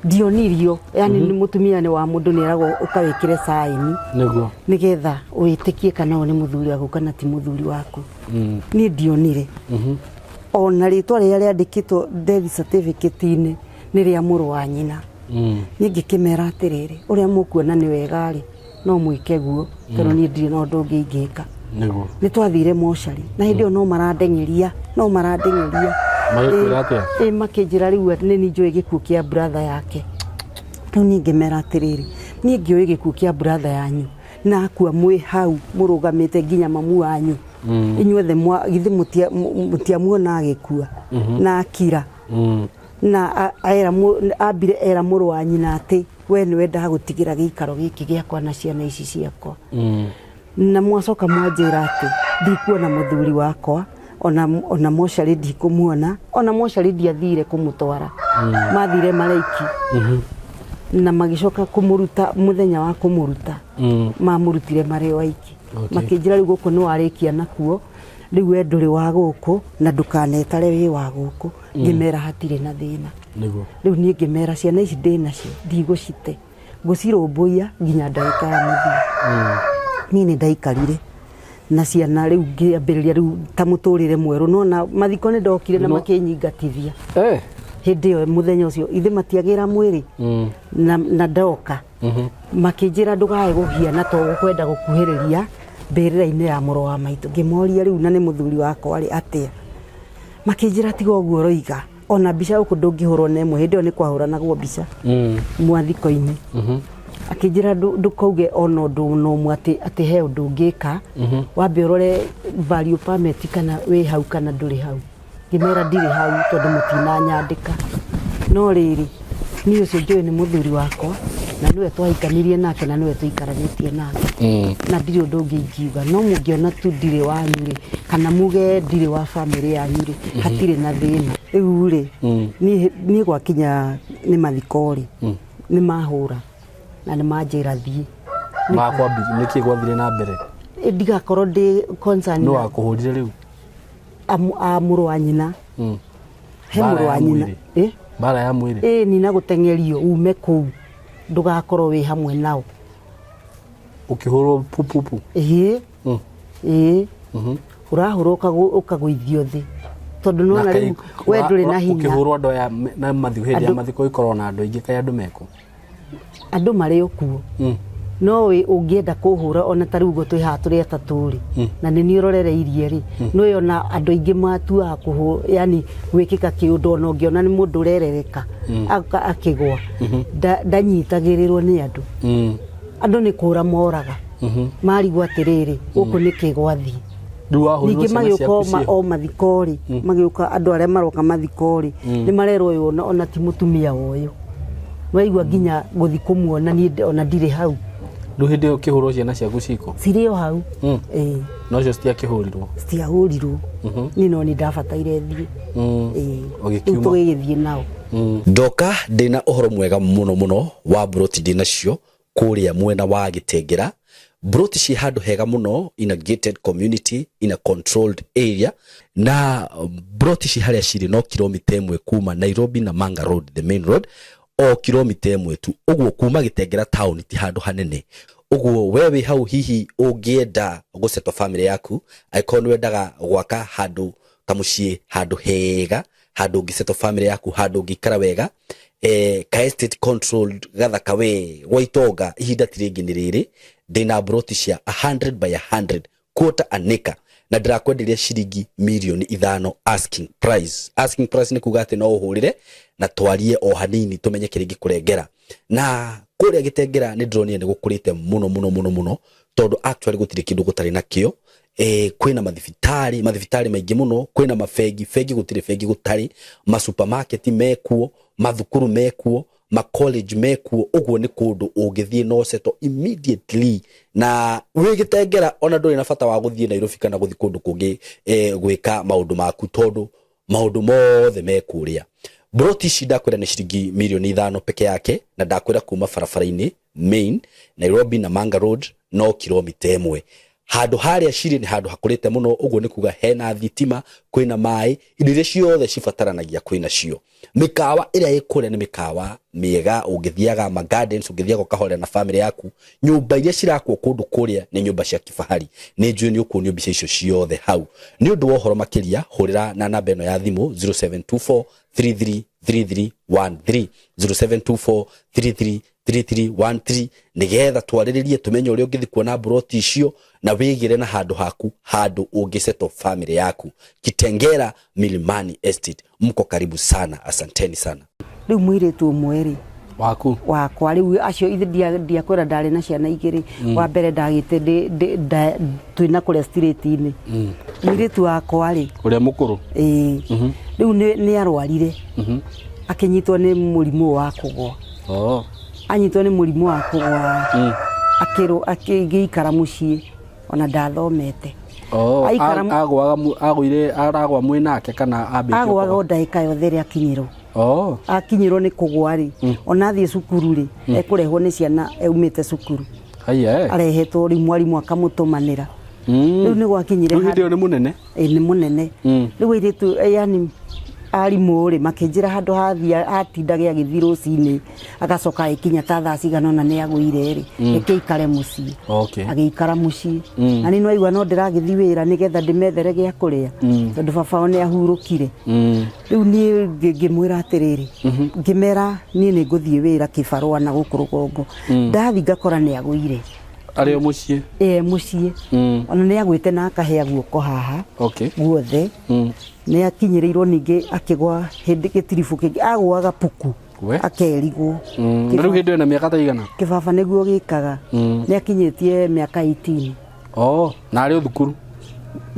Speaker 1: ndionirio yani ni mutumia ni wa mundu ni eragwo ukawikire saini
Speaker 2: niguo
Speaker 1: nigetha witikie kana ni muthuri waku kana ti muthuri waku ni ndionire ona ritwa ria riandikitwo death certificate-ini ni ria muru wa nyina ni ngikimera atiriri uria mukuona ni wega ri no mwike guo tondu ni ndiri na undu ungi ingika
Speaker 2: niguo
Speaker 1: ni twathire moshari na hindi no marandengeria
Speaker 2: magikwira atia
Speaker 1: makinjira riu ni njui gikuo kia brother yake riu ni ngimera atiriri ni ngioi gikuo kia brother yanyu na akua mwi hau murugamite nginya mamu wanyu inyuothe githi mutiamuona agikua na akira na ambire era muru wa nyina ati we ni wenda gutigira giikaro giki giakwa na ciana ici ciakwa na mwacoka mwanjira ati ndikuona muthuri wakwa ona moshari ndikumuona ona moshari ndiathire kumutwara mathire maraiki na magicoka kumuruta muthenya wa kumuruta mamurutire mari waiki makinjira riu guku ni warikia nakuo riu enduri wa guku na ndukanetare wi wa guku ngimera hatire na thina riu ni ngimera ciana ici ndinacio ndigocite ngucirumbuia nginya ndagika ya muthia ni ndaikarire na ciana riu ngiambiriria riu ta muturire mweru nona mathiko ni ndokire na makinyingatithia hindi yo muthenya ucio ithe matiagira mwiri na ndoka makinjira ndugae guhiana to kwenda gukuhiriria mbirira-ini ya muro wa maitu ngimoria riu na ni muthuri wakwa ari atia makinjira tigo guo roiga ona bica uku ndungihurwo na imwe hindi yo ni kwahuranagwo bica mwathiko-ini akinjira ndukauge ona undu no mwati ati he undu ngika wambe urore value permit kana we hau kana nduri hau ngimera ndiri hau tondu mutina nyandika no riri ni ucio njoe ni muthuri wakwa na niwe twahikanirie nake na niwe tuikaranitie nake na ndiri undu ngiuga no mungiona tu ndiri wanyu ri kana muge ndiri wa family yanyu ri hatire na thina riu ri ni gwakinya ni mathikori ni mahura na ni manjira thie
Speaker 2: makwambi niki gwathire na mbere
Speaker 1: ndigakorwo ndi concern
Speaker 2: no akuhurire riu
Speaker 1: amuru wa nyina he muru wa nyina
Speaker 2: bara ya mwiri
Speaker 1: ni na gutengerio ume ku ndugakorwo wi hamwe nao
Speaker 2: ukihurwo pupupu
Speaker 1: urahuruka ukagwithio thi tondu nona riu we nduri na hinya
Speaker 2: ukihurwo ndo ya na mathiko mathiko ikorwo na andu ingi kaya andu meko
Speaker 1: andu mari okuo no we ungienda kuhura ona tariu go twi haturi ataturi na ni urorereirie ri no yona andu ingi matua kuhu yani gwikika kiundu ona ungiona ni mundu urerereka akigwa ndanyitagirirwo ni andu andu ni kura moraga marigwa atiriri guku ni kigwathi ningi magiuka o mathikori magiuka andu aria maroka mathikori ni marerwo ona ti mutumia uyu waigwa nginya guthi kumuona ni ona ndire hau
Speaker 2: Ruhinde ukihurwo ciana ciaku ciko
Speaker 1: cirio hau
Speaker 2: no cio stiakihurirwo
Speaker 1: ni no ni ndabataire thie
Speaker 2: ugikiuma
Speaker 1: tugithie nao
Speaker 3: ndoka ndina uhoro mwega muno wa broti ndinacio kuria mwena wa Gitengera broti ci handu hega muno in a gated community in a controlled area na broti ci haria ciri no kilomita 1 kuma Nairobi na Manga Road the main road o kilomita 1 tu uguo kuma Gitengera town ti handu hanene uguo wewe hau hihi ungienda gusetwa family yaku aikonu wendaga gwaka handu kamucie handu hega handu ngisetwa family yaku handu ngikara wega ka estate controlled gathaka we gwaitoga ihinda tiringi ni riri ndina broti cia 100 by 100 quarter an acre na ndirakwenderia ciringi milioni 5 asking price ni kuga ati no uhurire na twarie o hanini tumenye kiringi kurengera na kuria Gitengera ni drone ni gukurite muno tondu actually gutire kindu gutari nakio kwina mathibitari maingi muno kwina mafegi gutire fegi gutari ma supermarket mekuo mathukuru mekuo ma college mekuo uguo ni kundu ungithie no seto immediately na wi Gitengera ona nduri na bata wa guthie Nairobi kana guthi kundu kungi gwika maundu maku tondu maundu mothe mekuria broti shida kwenda ni shiringi milioni 5 peke yake na ndakwira kuma barabara-ini main Nairobi na Manga Road no kilomita 1 handu haria shiri ni handu hakurite muno uguo ni kuga hena thitima kwina mai indo ciothe cibataranagia kwina cio mikawa ira ikuria ni mikawa miega ungithiaga ma gardens ungithiaga kahore na family yaku nyumba iria cirakwo kundu kuria ni nyumba cia kifahari ni njui ni ukunio mbica icio ciothe hau ni undu wohoro makiria hurira na namba eno ya thimu 0724 333313 0724 3313 nigetha twariririe tumenye uri ungithi kuona broti icio na wigire na handu haku handu ungiseto family yaku Gitengera Milimani Estate mko karibu sana asanteni sana
Speaker 1: riu mwiritu mweri wakwa riu acio ithe ndiakwira ndari na ciana igiri wa mbere ndagite twina kuria street-ini mwiritu wakwa ri
Speaker 2: uria mukuru
Speaker 1: riu ni arwarire akinyitwo ni murimu wa kugwa anyitwo ni murimu wa kugwa akigiikara mucii ona ndathomete
Speaker 2: agwa mwinake kana ambitie
Speaker 1: agwaga ndagika yothe ri akinyirwo akinyirwo ni kugwa ri ona thie cukuru ri ekurehwo ni ciana eumite cukuru arehetwo ri mwarimu akamutumanira riu ni gwakinyire
Speaker 2: handu ni munene
Speaker 1: ni munene riu iritu yani arimu ri makinjira handu hatindage agithi rucini agacoka ikinya ta thaa cigana na ni agwire ri ikikare mucii agiikara mucii ani no aigua no ndiragithi wira nigetha ndimethere gia kuria tondu baba ni ahurukire riu ni ngimwira atiriri ngimera ni nguthie wira kibarua na gukurugongo ndathi ngakora ni agwire
Speaker 2: ario mucii
Speaker 1: mucii ona ni agwite na akahea guoko haha guothe ni akinyirirwo ningi akigwa hindi gitirifu kingi agwaga puku akerigwo
Speaker 2: riu hindi na miaka ta igana
Speaker 1: kibaba niguo gikaga ni akinyitie miaka 18
Speaker 2: na ario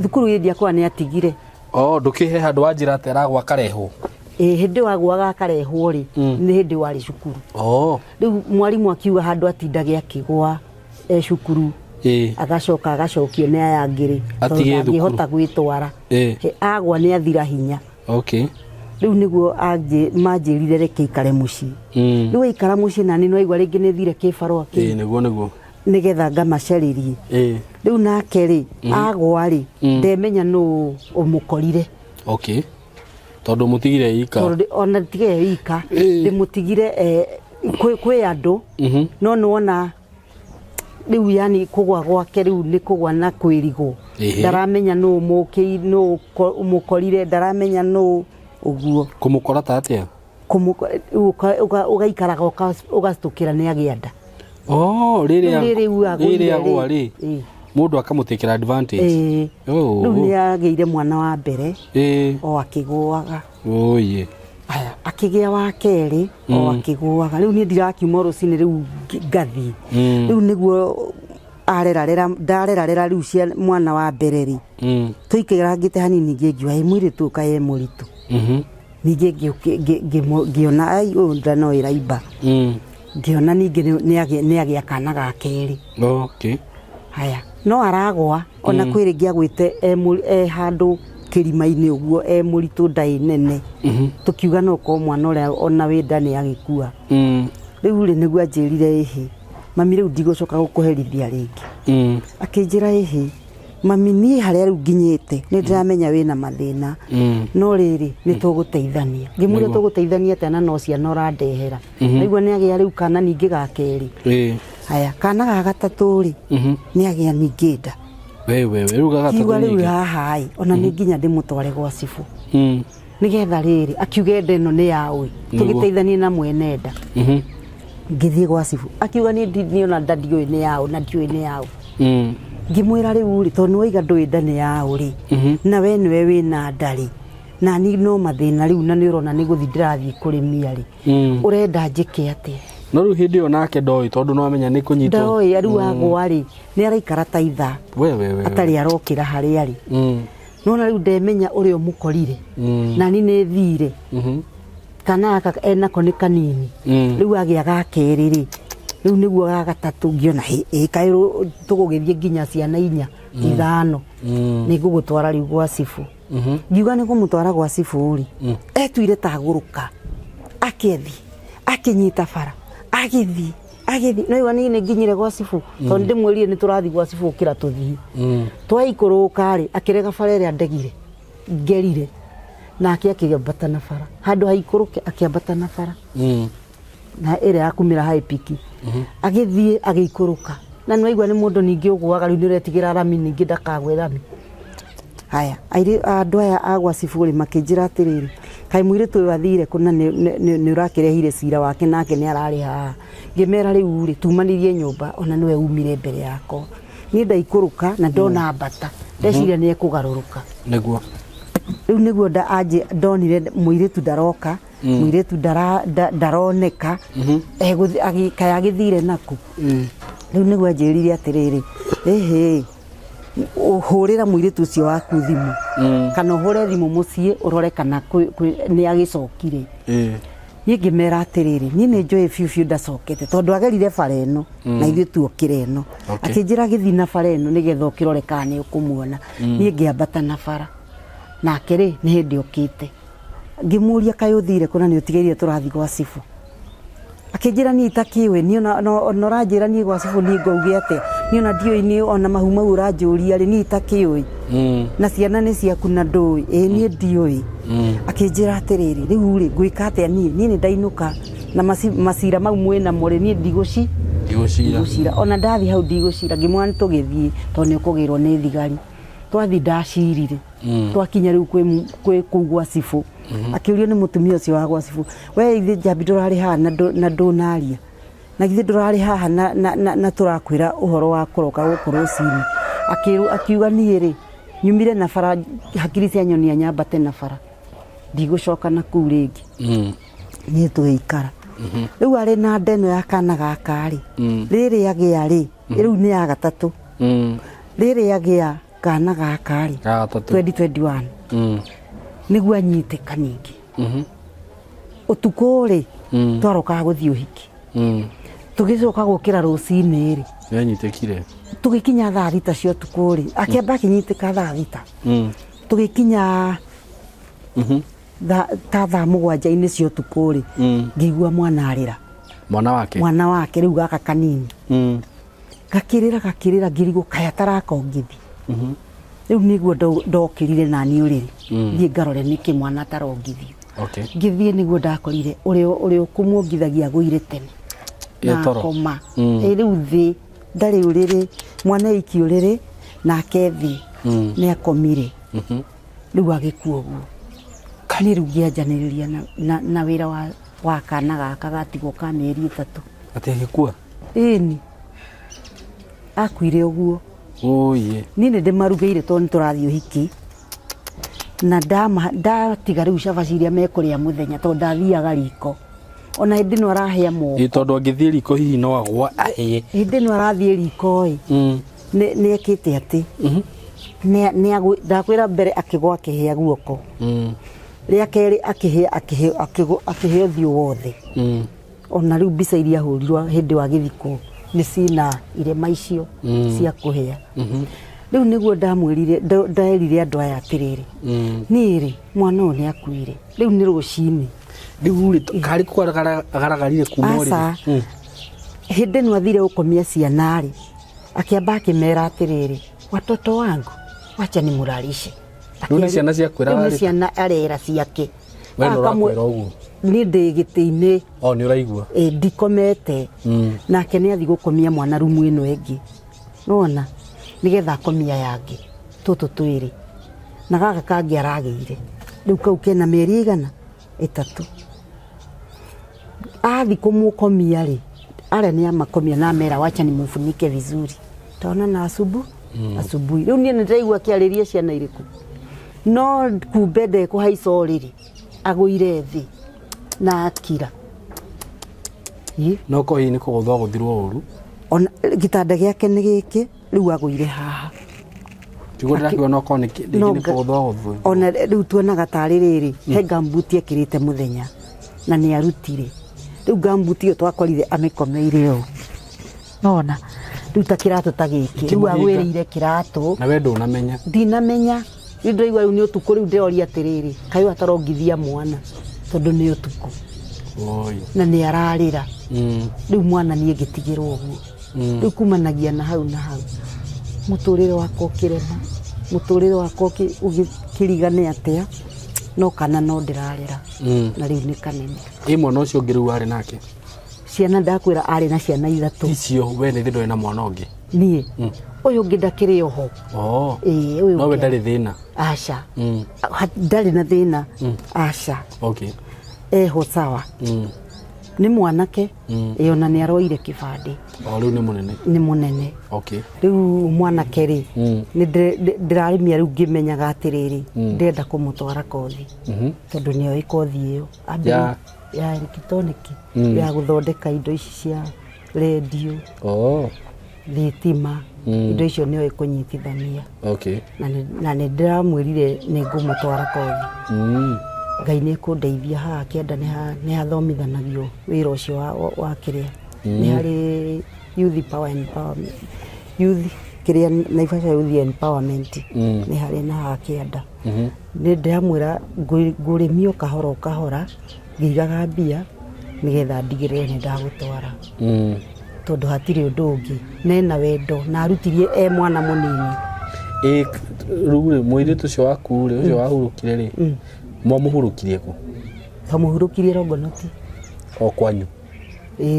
Speaker 2: thukuru
Speaker 1: hindi akwa ni atigire
Speaker 2: ndukihe handu wanjira atera gwa karehwo
Speaker 1: hindi wagwaga akarehwo ri ni hindi wari cukuru riu mwarimu akiuga handu atindage akigwa cukuru agacokio ni aya ngiri ngihota gwitwara agwa ni athira hinya riu niguo manjirire reke ikare mucii riu ikara mucii nani no aigua ringi ni thire kibarua
Speaker 2: niguo
Speaker 1: nigetha ngamacaririe riu nake ri agwa ri ndemenya no umukorire
Speaker 2: tondu mutigire ika
Speaker 1: ona tigire ika ndimutigire kwi andu no nuona riu yani kugwa gwake riu ni kugwa na kwirigwo ndaramenya no muki no umukorire ndaramenya no uguo
Speaker 2: kumukora tatia
Speaker 1: ugaikaraga ugastukira ni agianda
Speaker 2: riri agwa ri mundu akamutekera advantage
Speaker 1: riu ni ageire mwana wa mbere akigwaga aya akigia wa keri akigwaga riu ni ndirakiuma rucini riu ngathi riu niguo ndarerarera riu cia mwana wa mbere ri tuikirangite hanini ngigiwa mwiritu kae muritu ningi ngiona ai ndano iraiba ngiona ningi ni agia kana ga keri haya no aragwa ona kwirigia gwite handu kirima-ini uguo muritu ndai nene tukiuga no ko mwana uria ona wenda ni agikua riu ri niguo anjirire mami riu ndigocoka gukuherithia ringi akinjira mami ni haria riu nginyite ni ndiramenya wina mathina no riri ni tuguteithania ngimuria tuguteithania tena no ciana urandehera niguo ni agia riu kana ningi ga keri haya kana ga gatatu ri ni agia ningi nda
Speaker 2: riu ga gatatu
Speaker 1: riu haha ona ni nginya ndimutware gwa cibu nigetha riri akiuge ndeno ni yawe tugiteithanie na mwene nda ngithie gwa cibu akiuga ni ona ndadio ni yao na dio ni yao ngimwira riu ri tondu waiga ndwenda ni yao ri na we niwe wina ndari na ni no mathina riu na ni urona ni guthi ndirathie kurimia ri urenda njike atia
Speaker 2: no riu hindi onake ndoi tondu no amenya ni kunyitwo
Speaker 1: ndoi riu agwa ri ni araikara ta itha atari arokira haria ri nona riu ndemenya uria mukorire na ni ne thire kana aka enako ni kanini riu agia ga keri ri riu niguo ga gatatu ngiona kairo tugugithie nginya ciana 4 5 ni ngugutwara riu gwa cibu ngiuga ni kumutwara gwa cibu ri etuire taguruka akethi akinyita bara agithi no iwa ni nginyire gwa cibu tondu ndimwirire ni turathi gwa cibu kira tuthii twaikuruka ri akirega bara ria ndegire ngerire nake akiambata na bara handu haikuruke akiambata na bara na ere akumira hai piki agithie agiikuruka na nwaigwa ni mundu ningi ugwaga riu niretigira rami ningi ndakagwe rami haya andu aya agwa ciburi makinjira atiriri kai mwiritu uyu athire kuna ni urakirehire cira wake nake ni arari haha ngimera riu ri tumanirie nyumba ona niwe umire mbere yako ni ndaikuruka na ndona mbata ndeciria ni ekugaruruka
Speaker 2: niguo
Speaker 1: riu niguo ndonire mwiritu ndaroka muiretu ndaroneka agikaya agithire naku riu niguo anjirire atiriri uhurira muiretu ucio waku thimu kana uhure thimu mucii urore kana ni agicokire ni ngimera atiriri ni njui fiu ndacokete tondu agerire bara ino na ithuĩ tuokire ino akinjira githi na bara ino nigetha ukirore kana ni ukumuona ni ngiambata na bara nake ri ni hindi okite ngimuria kaĩ uthire kuna ni utigeire turathi gwa cibu akinjira ni itakiwe ni ona ranjira ni gwa cibu ni ngauge ate ni ona ndioi ni ona mahu mau uranjuria ri ni itakiwe na ciana ni ciaku na ndui ni ndioi akinjira atiriri riu ri ngwika atia ni ndainuka na masira mau mwena more ni ndigocira ona ndathi hau ndigocira ngimwana tugithie to ni ukugirwo ni thigari twathi ndacirire twakinya riu kwi kugwa cibu akiurio ni mutumia ucio wa gwa cibu we ithe jambi ndurari haha na ndunaria na githe ndurari haha na turakwira uhoro wa kuroka guku rucini akiuga ni ri nyumire na bara hakiri cia nyoni anyambate na bara ndigucoka na kuu ringi ni tugeikara riu ari na ndeno ya kana gaka ri riri agia ri riu ni ya gatatu riri agia kana gaka ri 2021 niguo anyitĩka ningĩ ũtukũ rĩ twarokaga gũthiĩ ũhiki tũgĩcoka gũkĩra rũcinĩ rĩ
Speaker 2: nĩanyitĩkire
Speaker 1: tũgĩkinya thaa thita cia ũtukũ rĩ akĩamba akĩnyitĩka thaa thita tũgĩkinya thaa mũgwanja-inĩ cia ũtukũ rĩ ngĩigua mwana arĩra mwana wake rĩu gaka kanini gakĩrĩra ngĩrigwo kaĩ ataraka ũngĩthi riu niguo ndokirire na ni uriri thie ngarore niki mwana atarongithio ngithie niguo ndakorire urio kumwongithagia guire tene na koma riu thi ndari uriri mwana iki uriri nake thi ni akomire riu agikua uguo kani riu ngianjaniriria na wira wa kana gaka gatigwo ka mieri 3
Speaker 2: ati agikua
Speaker 1: ini akuire uguo ni ndi marugeire to niturathi uhiki na ndatiga riu cabaci iria mekuria muthenya to ndathiaga riko ona hindi no arahia moko
Speaker 2: tondu angithie riko hihi no agwa ahie
Speaker 1: hindi no arathie riko ni ekite ati ndakwira mbere akigwa akihia guoko ria keri akihia thio wothe ona riu mbica iria hurirwa hindi wa githiko ni cina irema icio cia kuhia riu niguo ndamwirire ndaerire andu aya atiriri niri mwana uyu ni akuire riu ni rucini
Speaker 2: riu kari kwaragarire kumori
Speaker 1: hindi no athire ukomia ciana ri akiamba akimera atiriri watoto wangu wacha ni murarishe
Speaker 2: ni ciana cia kwira
Speaker 1: ni ciana arera ciake
Speaker 2: we no rakwira uguo
Speaker 1: ni ndigiti-ini
Speaker 2: ni uraigua
Speaker 1: ndikomete nake ni athi gukomia mwana rumu ino engi nona nigetha akomia yangi tutu twiri na gaka kangi arageire riu kau kena mieri igana 3 athi kumukomia ri aria ni amakomia na mera wacha ni mfunike vizuri taona na asubuhi riu ni ndiraigua kiariria ciana iriku no kumbende kuhaica uriri aguire thi na akira
Speaker 2: no ko hii ni kugothwa guthirwo uru
Speaker 1: ona gitanda giake ni giki riu aguire haha
Speaker 2: tigo ndakiona ko ni kugothwa guthwo
Speaker 1: ona riu tuonaga tari riri he gambuti akirite muthenya na ni arutire riu gambuti iyo twakorire amikomeire o nona riu ta kirato ta giki riu agwirire kirato
Speaker 2: na we ndunamenya
Speaker 1: ndinamenya riu ndaigua riu ni utuku riu ndeoria atiriri kayo atarongithia mwana tondu ni utuku na ni ararira riu mwana nie gitigirwo uguo riu kumanagia na hau muturire wako kirema muturire wako ukirigane atia no kana no ndirarira na riu ni kanene
Speaker 2: mwana ucio ngiru ari nake
Speaker 1: ciana ndakwira ari na ciana 3
Speaker 2: icio we ni thindo na mwana ungi
Speaker 1: nie uyu ngi ndakiri oho
Speaker 2: uyu no we ndari thina
Speaker 1: aca ndari na thina aca
Speaker 2: okay
Speaker 1: eho sawa nĩ mwanake ona nĩ aroire kĩbandĩ
Speaker 2: rĩu nĩ mũnene
Speaker 1: nĩ mũnene rĩu mwanake rĩ nĩ ndĩrarĩmia rĩu ngĩmenyaga atĩrĩrĩ ndĩrenda kũmũtwara kothi tondũ nĩ oĩ kothi ĩyo ya elektroniki ya gũthondeka indo ici cia redio thitima indo icio nĩ oĩ kũnyitithania na nĩ ndĩramwĩrire nĩ ngũmũtwara kothi Ngai nĩ kũndeithia haha kĩanda nĩ hathomithanagio wĩra ũcio wa kĩrĩa nĩ harĩ youth power empowerment youth kĩrĩa Naivasha youth empowerment nĩ harĩ na haha kĩanda nĩ ndĩramwĩra ngũrĩmio kahora ngĩigaga mbia nĩgetha ndigĩrĩre nĩ ndagũtwara tondũ hatirĩ ũndũ ũngĩ nena wendo na arutirie mwana mũnini
Speaker 2: rĩu mũirĩtu ũcio waku rĩ ũcio wahurũkire rĩ mũhurũkirie kũ
Speaker 1: tũmũhurũkirie Rongonoti
Speaker 2: kwanyu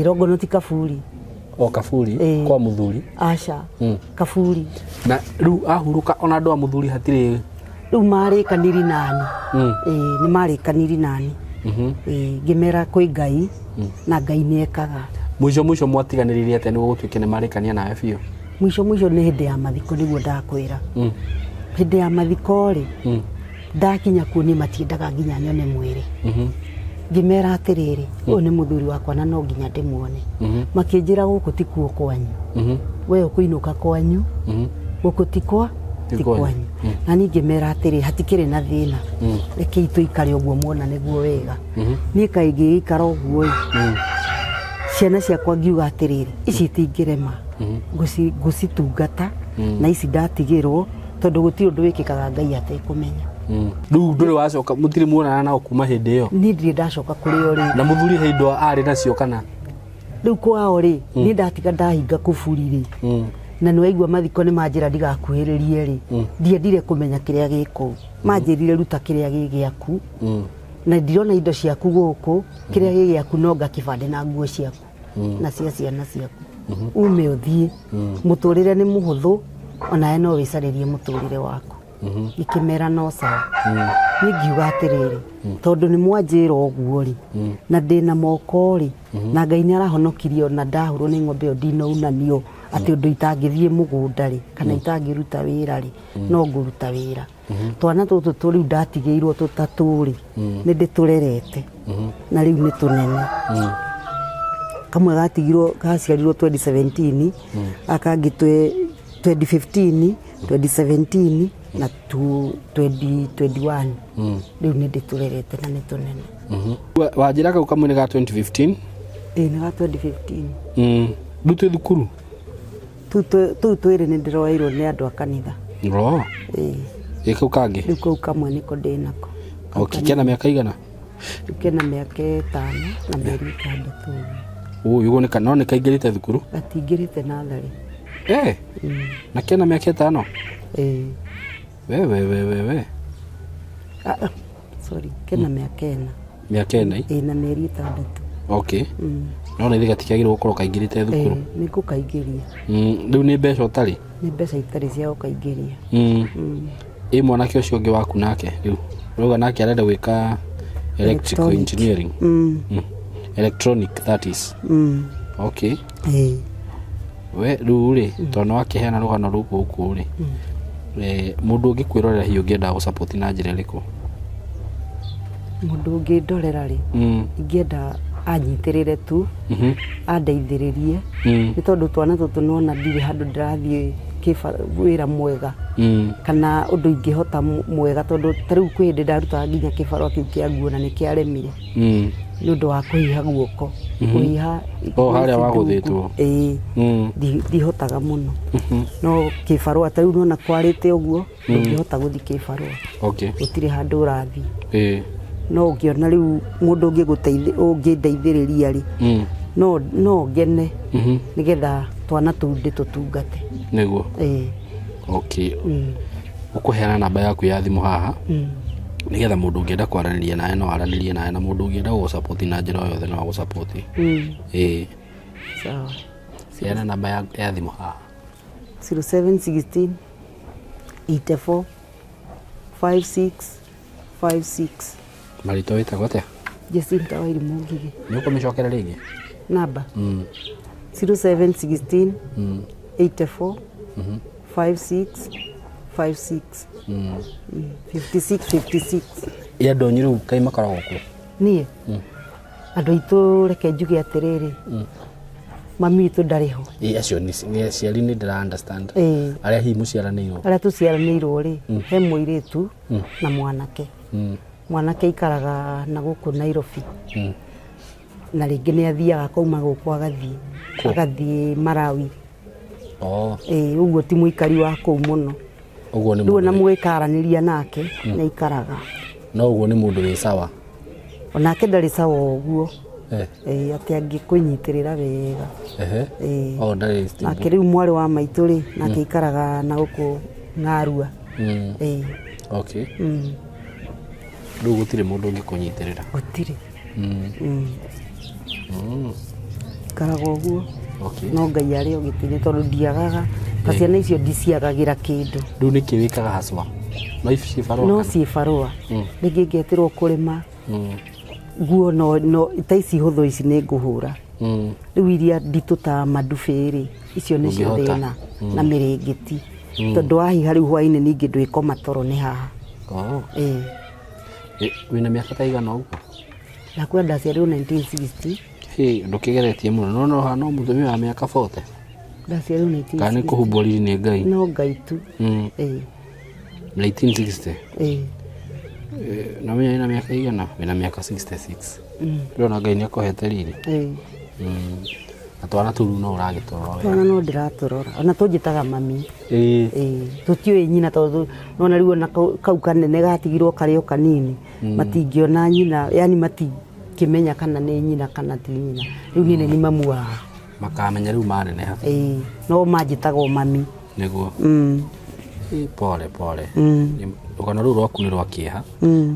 Speaker 1: Rongonoti Kaburi
Speaker 2: Kaburi kwa mũthuri
Speaker 1: aca Kaburi
Speaker 2: na rĩu ahurũka ona andũ a mũthuri hatirĩ
Speaker 1: rĩu marĩkaniri nani nĩ marĩkaniri nani ngĩmera kwĩ Ngai na Ngai nĩ ekaga
Speaker 2: mũico mwatiganĩrĩire atĩ nĩ gũgũtuĩke nĩ marĩkania nawe biũ
Speaker 1: mũico nĩ hĩndĩ ya mathiko nĩguo ndakwĩra hĩndĩ ya mathiko rĩ ndakinya kuo nĩ matiendaga nginya nyone mwĩrĩ ngĩmera atĩrĩrĩ ũyũ nĩ mũthuri wakwa na no nginya ndĩmuone makĩnjĩra gũkũ ti kuo kwanyu we ũkũinũka kwanyu gũkũ ti kwanyu na niĩ ngĩmera atĩrĩ hatikĩrĩ na thĩna rekei tũikare ũguo muona nĩguo wega niĩ kaĩ ngĩikara ũguo ciana ciakwa ngiuga atĩrĩrĩ ici itingĩrema ngũcitungata na ici ndatigĩrwo tondũ gũtirĩ ũndũ wĩkĩkaga Ngai atekũmenya
Speaker 2: rĩu ndũrĩ wacoka mũtirĩ muonana nao kuma hĩndĩ ĩyo
Speaker 1: niĩ ndirĩ ndacoka kũrĩ o rĩ
Speaker 2: na mũthuri hĩndĩ arĩ nacio kana
Speaker 1: rĩu kwao rĩ niĩ ndatiga ndahinga kuburi rĩ na nĩ waigua mathiko nĩ manjĩra ndigakuhĩrĩrie rĩ ndiendire kũmenya kĩrĩa gĩkũ manjĩrire ruta kĩrĩa gĩ gĩaku na ndirona indo ciaku gũkũ kĩrĩa gĩ gĩaku nonga kĩbandĩ na nguo ciaku na cia ciana ciaku ume ũthiĩ mũtũrĩre nĩ mũhũthũ onawe no wĩcarĩrie mũtũrĩre waku ikĩmera no sawa niĩ ngiuga atĩrĩrĩ tondũ nĩ mwanjĩra ũguo rĩ na ndĩna moko rĩ na Ngai nĩ arahonokirie ona ndahũrwo nĩ ng'ombe ĩyo ndinaunanio atĩ ũndũ itangĩthiĩ mũgũnda rĩ kana itangĩruta wĩra rĩ no ngũruta wĩra twana tũtũ tũrĩu ndatigĩirwo tũtatũ rĩ nĩ ndĩtũrerete na rĩu nĩ tũnene kamwe gaciarirwo 2017 akangĩ 2015 2017 na 2021 rĩu nĩ ndĩtũrerete na nĩ tũnene
Speaker 2: wanjĩra kau kamwe nĩ ga 2015
Speaker 1: nĩ ga 2015
Speaker 2: rĩu twĩ thukuru
Speaker 1: tũu twĩrĩ nĩ ndĩroeirwo nĩ andũ a kanitha
Speaker 2: kau kangĩ
Speaker 1: rĩu kau kamwe nĩko ndĩnako
Speaker 2: kena mĩaka igana
Speaker 1: kena mĩaka 5 na mĩeri 6
Speaker 2: ũguo no nĩ kaingĩrĩte thukuru
Speaker 1: gatingĩrĩte natharĩ
Speaker 2: na kena mĩaka 5 we
Speaker 1: sorry kena mĩaka
Speaker 2: 4
Speaker 1: na mĩeri 6
Speaker 2: no nĩ gatikagĩrĩirwo gũkorwo kaingĩrĩte thukuru
Speaker 1: nĩ gũkaingĩria
Speaker 2: rĩu nĩ mbeca ũtarĩ
Speaker 1: nĩ mbeca itarĩ cia gũkaingĩria
Speaker 2: mwanake ũcio ũngĩ waku nake rĩu rauga nake arenda gwĩka electrical engineering electronic that is we rĩu rĩ tondũ wakĩheana rũgano rũu gũkũ rĩ mũndũ ũngĩkwĩrorera hiũ ũngĩenda gũsupport na njĩra ĩrĩkũ
Speaker 1: mũndũ ũngĩndorera rĩ ingĩenda anyitĩrĩre tu andeithĩrĩrie nĩ tondũ twana tũtũ nona ndirĩ handũ ndĩrathiĩ wĩra mwega kana ũndũ ingĩhota mwega tondũ tarĩu kwĩ hĩndĩ ndarutaga nginya kĩbarũa kĩu kĩa nguo na nĩ kĩaremire nĩ ũndũ wa kũhiha guoko kũhiha
Speaker 2: harĩa wagũthĩtwo
Speaker 1: ndihotaga mũno no kĩbarũa tarĩu nona kwarĩte ũguo ndũngĩhota gũthiĩ kĩbarũa gũtirĩ handũ ũrathiĩ no ũngĩona rĩu mũndũ ũngĩndeithĩrĩria rĩ no ngene nĩgetha twana tũu ndĩtũtungate
Speaker 2: nĩguo ũkũheana namba yaku ya thimũ haha nĩgetha mũndũ ũngĩenda kwaranĩria nawe no aranĩrie nawe na mũndũ ũngĩenda gũgũsupport na njĩra o yothe no agũsupport
Speaker 1: sawa
Speaker 2: heana namba ya thimũ haha
Speaker 1: 0716 84 56 56
Speaker 2: marĩtwa wĩtagwo atĩa
Speaker 1: Jacinta Wairimu Ngigi.
Speaker 2: Nĩ ũkũmĩcokera rĩngĩ?
Speaker 1: Namba 0716 84 56 56 56 56.
Speaker 2: Andũ anyu rĩu kaĩ makoragwo kũ?
Speaker 1: Niĩ andũ aitũ reke njuge atĩrĩrĩ, mami witũ ndarĩ ho.
Speaker 2: Acio nĩ aciari nĩ ndĩra understand. Arĩa hihi mũciaranĩirwo? Arĩa
Speaker 1: tũciaranĩirwo rĩ, he mũirĩtu na mwanake. Mwanake ikaraga na gũkũ Nairobi. Na rĩngĩ nĩ athiaga kauma gũkũ agathiĩ Marawi. Ũguo ti mũikari wa kũu mũno. Rĩu ona mũgĩkaranĩria nake nĩ ikaraga.
Speaker 2: No ũguo nĩ mũndũ wĩ sawa?
Speaker 1: Onake ndarĩ sawa ũguo. Atĩ angĩkũnyitĩrĩra wega. Nake rĩu mwarĩ wa maitũ rĩ, nake ikaraga na gũkũ Ng'arua.
Speaker 2: Rĩu gũtirĩ mũndũ ũngĩkũnyitĩrĩra?
Speaker 1: Gũtirĩ. Ikaraga ũguo. No Ngai arĩ o gĩtĩ-inĩ tondũ ndiagaga. Ta ciana icio ndiciagagĩra kĩndũ.
Speaker 2: Rĩu nĩkĩ wĩkaga haswa? No ciĩ barũa? No
Speaker 1: ciĩ barũa. Rĩngĩ ngĩeterwo kũrĩma. Nguo no ta ici hũthũ ici nĩ ngũhũra. Rĩu iria nditũ ta mandubĩ-rĩ, icio nĩcio thĩna na mĩrĩngĩti. Tondũ wahiha rĩu hwainĩ ningĩ ndwĩkoma toro nĩ haha.
Speaker 2: Wĩna mĩaka ta igana ũguo?
Speaker 1: Nakua ndaciarirwo 1960.
Speaker 2: Ndũkĩgeretie mũno. No hana mũthuri wa mĩaka 40?
Speaker 1: Ndaciarirwo 1960.
Speaker 2: Kana nĩ kũhumbwo riri nĩ Ngai?
Speaker 1: No Ngai tu.
Speaker 2: 1960? Na wĩna mĩaka igana? Wĩna mĩaka 66. Rĩu ona Ngai nĩ akũhete riri? Na twana tũu no ũragĩtũrora?
Speaker 1: Twana no ndĩratũrora. Ona tũnjĩtaga mami. Tũtiũĩ nyina tondũ nona rĩu ona kau kanene gatigirwo karĩ o kanini. Matingĩona nyina, yani matingĩmenya kana nĩ nyina kana ti nyina. Rĩu niĩ nĩ mamu wao.
Speaker 2: Makamenya rĩu maneneha?
Speaker 1: No manjĩtaga o mami.
Speaker 2: Nĩguo? Pole. Rũgano rũu rwaku nĩ rwa kĩeha.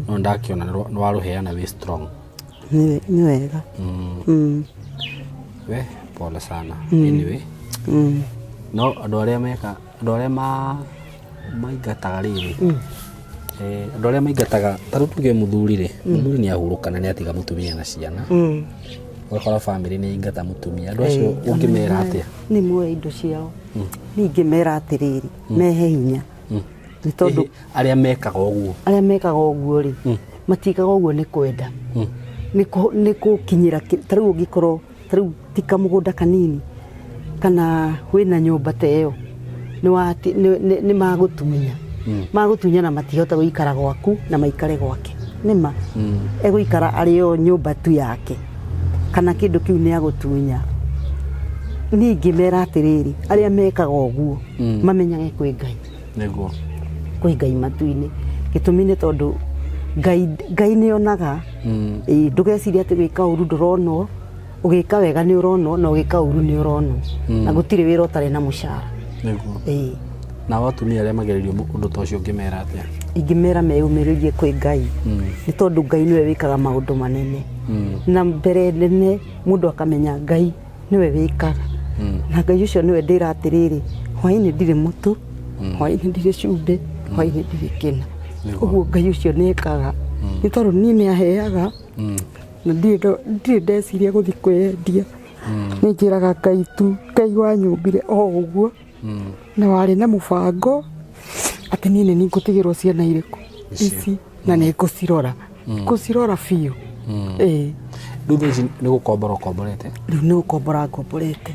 Speaker 2: No ndakĩona nĩ warũheana wĩ strong.
Speaker 1: Nĩ wega.
Speaker 2: We, pole sana. Anyway. No andũ arĩa maingataga rĩrĩ. Andũ arĩa maingataga, ta rĩu tuge mũthuri-rĩ, mũthuri nĩ ahurũkana nĩ atiga mũtumia na ciana. Ũgakora bamĩrĩ nĩ ingata mũtumia. Andũ acio ũngĩmera atĩa? Nĩ muoe indo ciao. Ningĩmera atĩrĩrĩ, mehe hinya. Arĩa mekaga ũguo-rĩ, matiĩkaga ũguo nĩ kwenda. Nĩ gũkinyĩra, ta rĩu ũngĩkorwo, ta rĩu ti kamũgũnda kanini kana wĩna nyũmba ta ĩyo, nĩ magũtunya na matihota gũikara gwaku na maikare gwake. Nĩma egũikara arĩ o nyũmba tu yake kana kĩndũ kĩu nĩ agũtunya. Ningĩ mera atĩrĩrĩ, arĩa mekaga ũguo mamenyage kwĩ Ngai. Nĩguo kwĩ Ngai matu-inĩ. Gĩtũmi nĩ tondũ Ngai nĩ onaga. Ndũgecirie atĩ gwĩka ũru ndũronwo, ũgĩka wega nĩ ũronwo, na ũgĩka ũru nĩ ũronwo. Na gũtirĩ wĩra ũtarĩ na mũcara. Nĩguo. Na atumia arĩa magererio ũndũ ta ũcio ũngĩmera atĩa? Ingĩmera meyũmĩrĩrie kwĩ Ngai. Nĩ tondũ Ngai nĩwe wĩkaga maũndũ manene. Na mbere nene mũndũ akamenya Ngai nĩwe wĩkaga. Na Ngai ũcio nĩwe ndĩra atĩrĩrĩ, hwaĩ-inĩ ndirĩ mũtu, hwaĩ-inĩ ndirĩ cumbĩ, hwaĩ-inĩ ndirĩ kĩna. Ũguo Ngai ũcio nĩ ekaga. Nĩ tondũ niĩ nĩ aheaga na ndirĩ ndeciria gũthiĩ kwĩyendia. Nĩ njĩraga Ngai tu, Ngai wanyũmbire o ũguo na warĩ na mũbango atĩ niĩ nĩ ngũtigĩrwo ciana irĩkũ ici na nĩ ngũcirora biũ. Rĩu thaa ici nĩ gũkombora ũkomborete? Rĩu nĩ gũkombora ngomborete.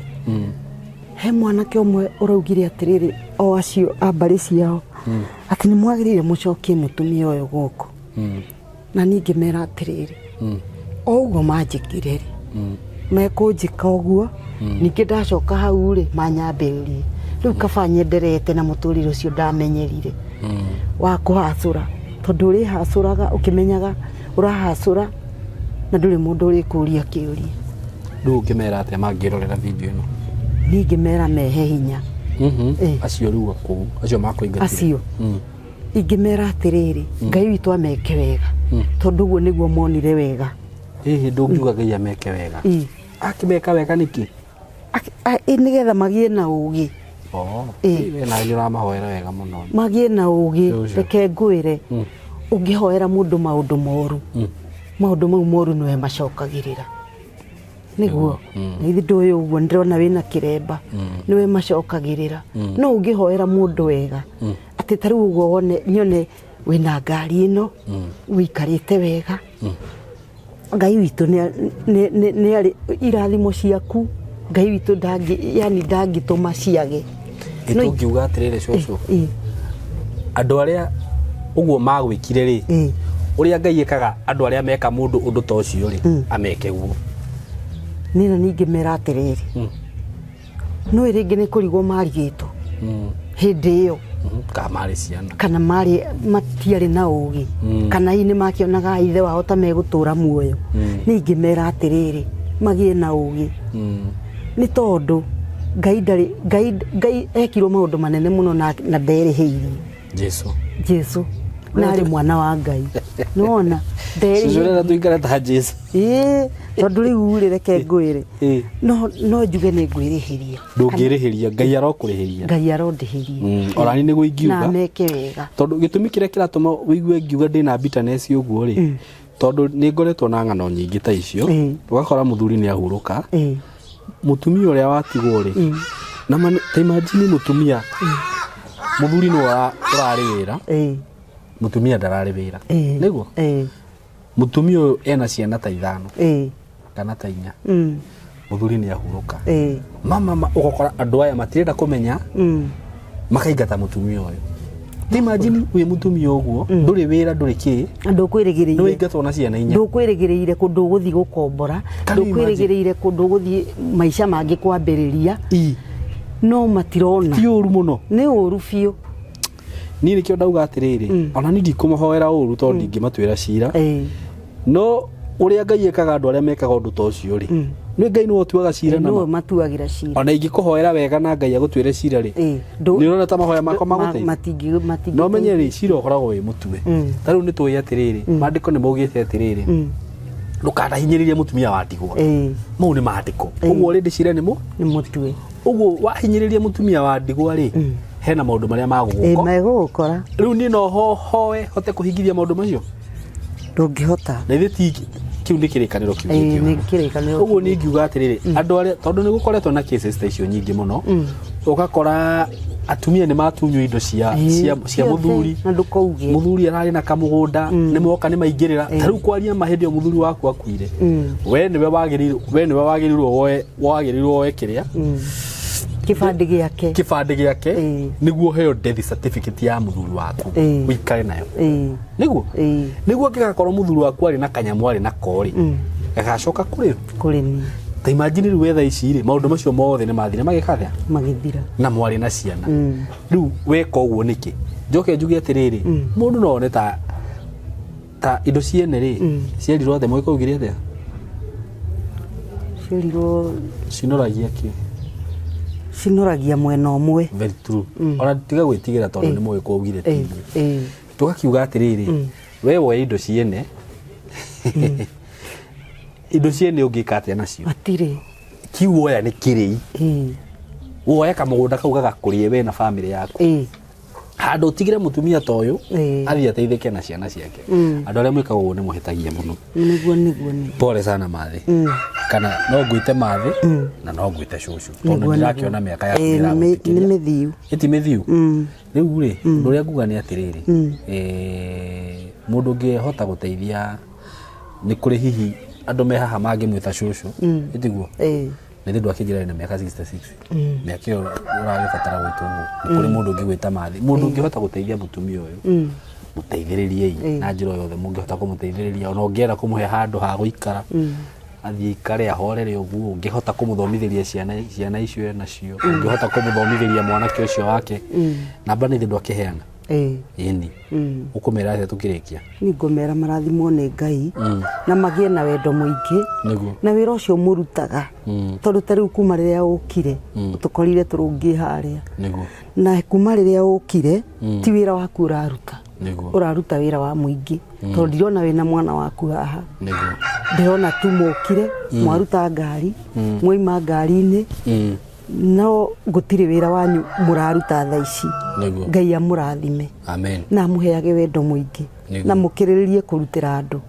Speaker 2: He mwanake ũmwe ũraugire atĩrĩrĩ, o acio a mbarĩ ciao, atĩ nĩ mwagĩrĩire mũcokie mũtumia ũyũ gũkũ. Na niĩ ngĩmera atĩrĩrĩ, o ũguo manjĩkire-rĩ, mekũnjĩka ũguo, ningĩ ndacoka hau-rĩ manyambĩrĩrie. Rĩu kaba nyenderete na mũtũrĩre ũcio ndamenyerire wa kũhacũra, tondũ ũrĩhacũraga ũkĩmenyaga ũrahacũra na ndũrĩ mũndũ ũrĩkũria kĩũria. Rĩu ũngĩmera atĩa mangĩrorera video ĩno? Niĩ ingĩmera mehe hinya. Acio rĩu akũu, acio makũingatire? Acio ingĩmera atĩrĩrĩ, Ngai witũ ameke wega, tondũ ũguo nĩguo monire wega. Ndũngiuga Ngai ameke wega? Akĩmeka wega nĩkĩ? Nĩgetha magĩe na ũgĩ. We nawe nĩ ũramahoera wega mũno. Magĩe na ũgĩ, reke ngwĩre, ũngĩhoera mũndũ maũndũ moru
Speaker 1: maundu mau moru niwe macokagirira niguo nithi nduyu uguo ndirona wina kiremba niwe macokagirira no ungihoera mundu wega ati taru uguo wone nyone wina ngari ino wikarite wega Ngai witu ni ari irathimo ciaku Ngai witu ndangituma ciage
Speaker 2: no ngiuga atirire cucu andu aria uguo magwikire ri uria Ngai ekaga andu aria meka mundu undu ta ucio ri ameke guo
Speaker 1: nina ningi mera atiriri no iringi ni kurigwo marigitwo hindi iyo
Speaker 2: kamari ciana
Speaker 1: kana mari matiari na ugi kana ini makionaga ithe wao ta megutura muoyo ningi mera atiriri magie na ugi ni tondu Ngai ekirwo maundu manene muno na nderiheirie Jesu nari mwana wa Ngai nona
Speaker 2: nderi tuikara ta Jesu
Speaker 1: tondu riu reke ngwire no njuge ni ngwirihiria
Speaker 2: ndungirihiria Ngai arokurihiria
Speaker 1: Ngai arondihiria
Speaker 2: orani ni guingiuga
Speaker 1: na meke wega
Speaker 2: tondu gitumi kiria kiratuma wigue ngiuga ndina bitterness uguo ri tondu ni ngoretwo na ngano nyingi ta icio ugakora muthuri ni ahuruka mutumia uria watigwo ri na ta imagine mutumia muthuri no urari wira mutumia ndarari wira niguo mutumia uyu ena ciana ta 5 kana ta 4 muthuri ni ahuruka mama ugakora andu aya matirenda kumenya makaingata mutumia uyu imagine we mutumia uguo nduri wira nduri ki
Speaker 1: ndukwirigireire
Speaker 2: nduingatwo na ciana 4
Speaker 1: ndukwirigireire kundu guthi gukombora ndukwirigireire kundu guthi maisha mangi kwambiriria no matirona
Speaker 2: ti uru muno
Speaker 1: ni uru biu
Speaker 2: ni nikio ndauga atiriri ona ni ndikumuhoera uru tondu ndingimatwira cira no uria Ngai ekaga andu aria mekaga undu ta ucio ri ni Ngai no otuaga cira na
Speaker 1: no matuagira cira
Speaker 2: ona ingikuhoera wega na Ngai agutwire cira ri ni urona ta mahoya makwa magutei
Speaker 1: matingi
Speaker 2: no menye ri cira ukoragwo wi mutue taru ni tuwi atiriri mandiko ni maugite atiriri ndukanahinyiririe mutumia wa ndigwa mau ni mandiko uguo ri ndicira ni
Speaker 1: mutue
Speaker 2: uguo wahinyiririe mutumia wa ndigwa ri hena maundu maria magugukora
Speaker 1: megugukora
Speaker 2: riu ni no howe hote kuhingithia maundu macio
Speaker 1: ndungihota
Speaker 2: na ithi kiu ni kirikaniro kiugitio
Speaker 1: ni kirikaniro
Speaker 2: uguo ni ngiuga atiriri andu aria tondu ni gukoretwo na cases ta icio nyingi muno ugakora atumia ni matunywo indo cia muthuri
Speaker 1: na ndukauge
Speaker 2: muthuri arari na kamugunda ni moka ni maingirira taru kwaria mahindi o muthuri waku akuire we niwe wagirirwo woe kiria kibandi giake niguo heo death certificate ya muthuri waku wikare nayo niguo ngigakorwo muthuri waku ari na kanyamu ari na kori agacoka kuri
Speaker 1: ni
Speaker 2: ta imagine ri wetha ici ri maundu macio mothe ni mathire magikathia
Speaker 1: magithira
Speaker 2: na mwari na ciana riu weka uguo niki njoke njuge atiriri mundu no one ta indo ciene ri cierirwo the mwiko ugire atia
Speaker 1: cinoragia mwena umwe
Speaker 2: very true ona tiga gwitigira tondu ni mwiko ugire ti tugakiuga atiriri we woe indo ciene indo ciene ungika atia nacio
Speaker 1: atire
Speaker 2: kiu oya ni kirei woya kamugunda kau gagakurie we na family yaku handu utigire mutumia ta uyu athi ateithike na ciana ciake andu aria mwikaga uguo ni muhitagia muno
Speaker 1: niguo
Speaker 2: pole sana mathi kana no ngwite mathi na no ngwite cucu tondu ndirakiona miaka yaku
Speaker 1: ni mithiu
Speaker 2: iti mithiu riu ri nduria nguga ni atiriri mundu ngihota guteithia ni kuri hihi andu me haha mangimwita cucu itiguo ni ndu akinjira na miaka 66 miaka iyo uragibatara gwitungu kuri mundu ngigwita mathi mundu ngihota guteithia mutumia uyu muteithiririe na njira yothe mungihota kumuteithiriria ona ungiera kumuhe handu ha guikara athie ikare ahorere uguo ngihota kumuthomithiria ciana icio nacio ngihota kumuthomithiria mwanake ucio wake namba ni ndu akiheana ini ukumera atia tukirikia
Speaker 1: ningumera marathimwo ni Ngai na magie na wendo muingi na wira ucio murutaga tondu tariu kuma riria ukire tukorire turungi haria na kuma riria ukire ti wira waku uraruta wira wa muingi tondu ndirona wina mwana waku haha ndirona tu mukire mwaruta ngari mwaima ngari-ini no gutire wira wanyu muraruta tha ici Ngai amurathime
Speaker 2: amen
Speaker 1: na muheage wendo muingi na mukiriririe kurutira andu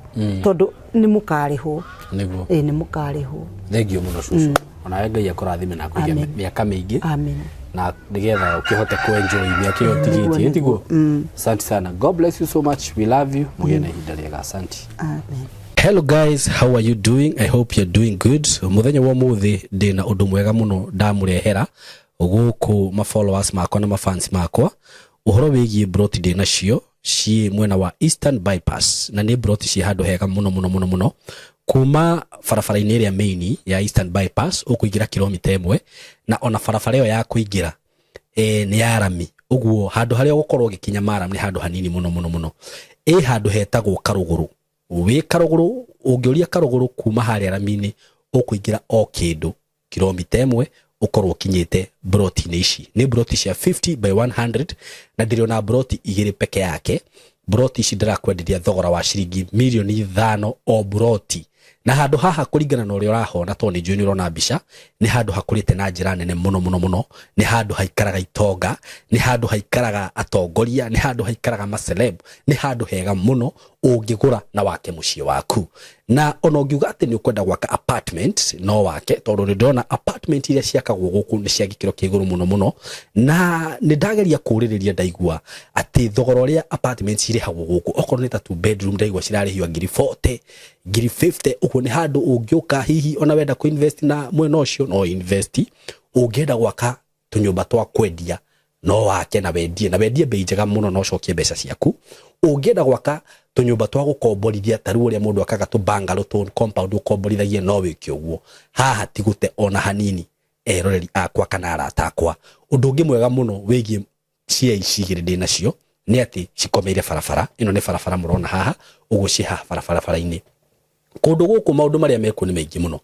Speaker 1: tondu ni mukarihwo
Speaker 2: niguo
Speaker 1: ni mukarihwo
Speaker 2: thengio muno cucu ona Ngai akurathime na kugia miaka mingi
Speaker 1: amen
Speaker 2: na nigetha ukihote kuenjoy miaka iyo tigiti tiguo asante sana God bless you so much we love you mugene ihinda riega asante
Speaker 1: amen.
Speaker 3: Hello guys, how are you doing? I hope you're doing good. Muthenya wa muthi ndina undu mwega muno ndamurehera guku ma followers makwa na ma fans makwa uhoro wigie broti ndina cio ci mwena wa Eastern Bypass na ni broti ci handu hega muno kuma farafara-ini ria main ya Eastern Bypass ukuingira kilomita 1 na ona farafara iyo ya kuingira ni ya rami uguo handu haria gukorwo gikinya maram ni handu hanini muno handu hetagwo Karuguru we Karuguru ungioria Karuguru kuma haria rami-ini ukuingira o kindu kilomita 1 ukorwo kinyite broti ici ni broti cia 50 by 100 na ndiriona broti igiri peke yake broti ici ndirakwenderia thogora wa ciringi milioni 5 o broti na handu haha kuringana na uria urahona to ni njui ni urona mbica ni handu hakurite na njira nene muno ni handu haikaraga itonga ni handu haikaraga atongoria ni handu haikaraga ma celeb ni handu hega muno ungigura na wake muciĩ waku na ona ungiuga ati ni ukwenda gwaka apartment no wake tondu ni ndona apartment iria ciakagwo guku ni cia gikiro kiguru muno na ni ndageria kuririria ndaigua ati thogora uria apartments irihagwo guku okorwo ni ta 2 bedroom ndaigua cirarihio ngiri 40 ngiri 50 uko ni handu ungiuka hihi ona wenda ku invest na mwena ucio no invest ungienda gwaka tunyumba twa kwendia no wake na wendie bei njega muno no cokie mbeca ciaku ungienda gwaka tunyumba twa gukomborithia taru uria mundu akaga tu bungalow tu compound ukomborithagie no wiki uguo haha tigute ona hanini eroreri akwa kana arata akwa undu ungi mwega muno wigie cia icigire ndina cio ni ati cikomeire barabara ino ni barabara murona haha ugucie haha barabara-ini kundu guku maundu maria meku ni maingi muno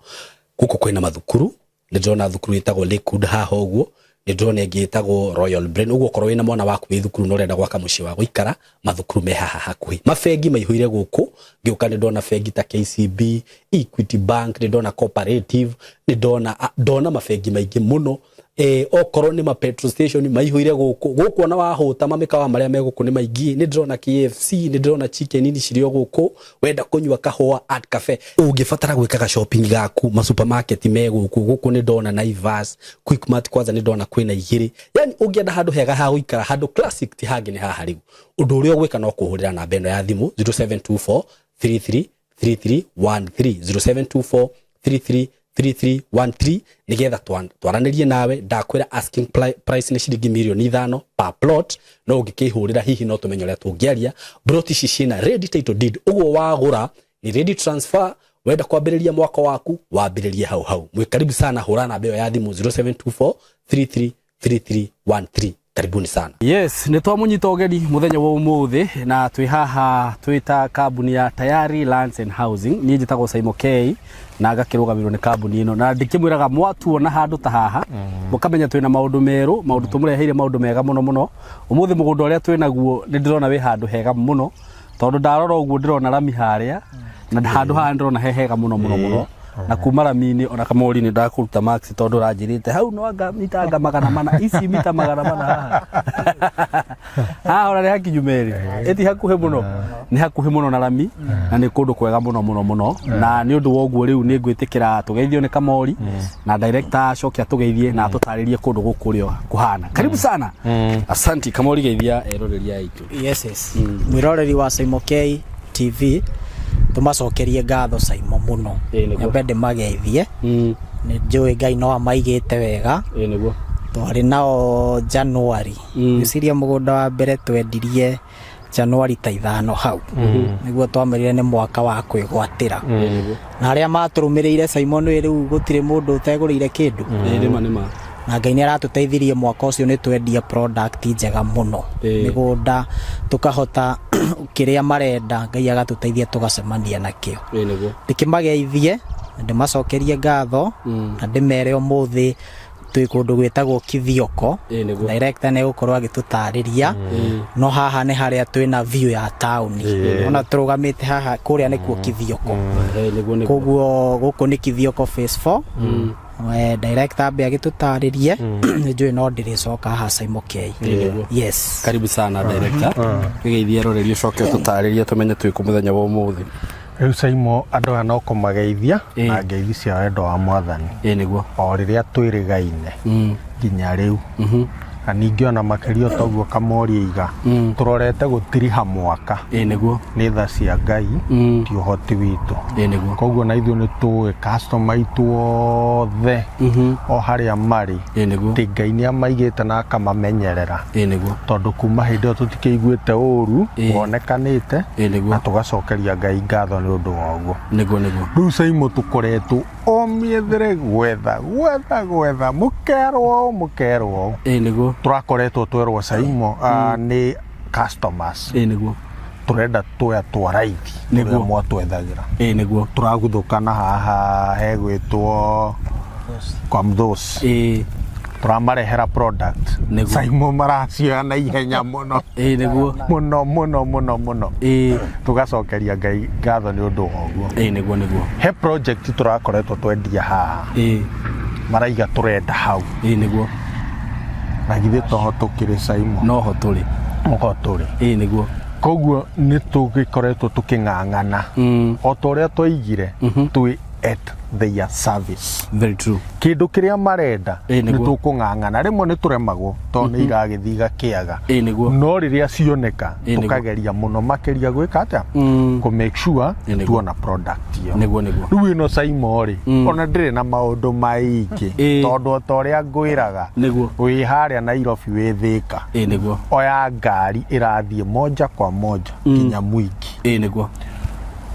Speaker 3: guku kwina mathukuru ni ndona thukuru itagwo Lakewood haha uguo ni ndona ngitagwo Royal Brain uguo korwo wina mwana waku wi thukuru no renda gwaka muciĩ wa guikara mathukuru me haha hakuhi mafengi maihuire guku ngiuka ni ndona fengi ta KCB Equity Bank ni ndona Cooperative ni ndona mafengi maingi muno okorwo ni ma petrol station maihuire guku ona wahuta mamikawa maria me guku ni maingi ni ndona KFC ni ndona chicken ini cirio guku wenda kunywa kahua at cafe ungifatara gwikaga shopping gaku ma supermarket me guku ni ndona Naivas Quickmart kwanza ni ndona kwina igiri yani ungienda handu hega ha guikara handu classic ti hangi ni haha riu undu uria gwika no kuhurira namba eno ya thimu 0724 333313 0724 3313 nigetha twaranirie nawe ndakwira asking price ni ciringi milioni 5 per plot no ungikihurira hihi no tumenyo ria tungiaria broti ici cina ready title deed uguo wagura ni ready transfer wenda kwambiriria mwako waku wambiririe hau mwikaribu sana hura namba ya thimu 0724 333313 karibuni sana. Yes, ni twamunyita ugeni muthenya wa umuthi na twi haha twita kambuni ya Tayari Lands and Housing ni njitagwo Simon K na gakirugamirwo ni kambuni ino na ndikimwiraga mwatuona handu ta haha mukamenya twina maundu meru maundu tumureheire maundu mega muno umuthi mugunda uria twinaguo ni ndirona wi handu hega muno tondu ndarora uguo ndirona rami haria na handu haha ndirona hega muno na kuma rami-ini ona kamori ni ndakuruta max tondu ranjirite hau no anga mitanga magana mana ici mita magana mana haha ona ni hakinyumeri eti hakuhe muno ni hakuhe muno na rami na ni kundu kwega muno na ni undu woguo riu ni ngwitikira tugeithio ni kamori na director acokia tugeithie na tutaririe kundu gukurio kuhana karibu sana asante kamori geithia eroreri aitu
Speaker 4: yes mwiroreri wa Simon K TV tumacokerie ngatho Simon muno nyambende mageithie ni njui Ngai no amaigite wega
Speaker 2: niguo
Speaker 4: twari nao January ngiciria mugunda wa mbere twendirie January ta 5 hau niguo twamerire ni mwaka wa kwigwatira na aria maturumirire Simon riu gutire mundu utegurire kindu
Speaker 2: nima
Speaker 4: na Ngai ni aratuteithirie mwaka ucio ni twendia product njega muno migunda tukahota kiria marenda Ngai agatuteithia tugacemania nakio
Speaker 2: niguo
Speaker 4: ndikimageithie ndimacokerie ngatho na ndimere umuthi twi kundu gwitagwo Kithioko director ni gukorwo agitutariria no haha ni haria twina view ya town ona turugamite haha kuria nikuo Kithioko koguo guku ni Kithioko phase 4 director ambe agitutaririe njui no ndiricoka haha Simon K yes
Speaker 2: karibu sana director tugeithie roreri ucoke tutaririe tumenye twi ku muthenya wa umuthi
Speaker 5: Rĩu Saimo andũ aya no kũmageithia na ngeithi cia wendo wa Mwathani
Speaker 2: nĩguo
Speaker 5: o rĩrĩa twĩrĩgaine nginya rĩu na ningĩ ona makĩria toguo Kamoria iga tũrorete gũtiriha mwaka
Speaker 2: nĩguo
Speaker 5: nĩ tha cia Ngai ti ũhoti witũ
Speaker 2: nĩguo
Speaker 5: koguo na ithuĩ nĩ tũĩ customer itũ othe o harĩa marĩ ti Ngai nĩ amaigĩte na akamamenyerera
Speaker 2: nĩguo
Speaker 5: tondũ kuma hĩndĩ ĩyo tũtikĩiguĩte ũru wonekanĩte na tũgacokeria Ngai ngatho nĩ ũndũ wa ũguo
Speaker 2: nĩguo
Speaker 5: rĩu Saimo tũkoretwo o mĩethere gwetha mũkerwo
Speaker 2: nĩguo
Speaker 5: tũrakoretwo twerwo Saimo nĩ customers
Speaker 2: nĩguo
Speaker 5: turenda tuya twa raithi nĩguo mwatwethagĩra
Speaker 2: nĩguo
Speaker 5: tũraguthũkana haha hegwĩtwo kwa Mthos tũramarehera product Saimo maracioya na ihenya mũno
Speaker 2: nĩguo
Speaker 5: mũno tũgacokeria Ngai ngatho nĩ ũndũ wa ũguo
Speaker 2: nĩguo
Speaker 5: he project tũrakoretwo twendia haha maraiga tũrenda hau
Speaker 2: nĩguo
Speaker 5: na githĩ toho tũkĩrĩ Saimo
Speaker 2: noho tũrĩ nĩguo
Speaker 5: koguo nĩ tũgĩkoretwo tũkĩng'ang'ana o ta ũrĩa twaigire twĩ at their service
Speaker 2: very true
Speaker 5: kĩndũ kĩrĩa marenda nĩ tũkũng'ang'ana rĩmwe nĩ tũremagwo tondũ nĩ iragĩthiĩ gakĩaga no rĩrĩa cioneka tũkageria mũno makĩria gwĩka atĩa kũ make sure tuona product iyo rĩu ĩno Saimo rĩ ona ndĩrĩ na maũndũ maingĩ tondũ o ta ũrĩa ngwĩraga wĩ harĩa Nairobi wĩ Thĩka oya ngari ĩrathiĩ moja kwa moja nginya Mwiki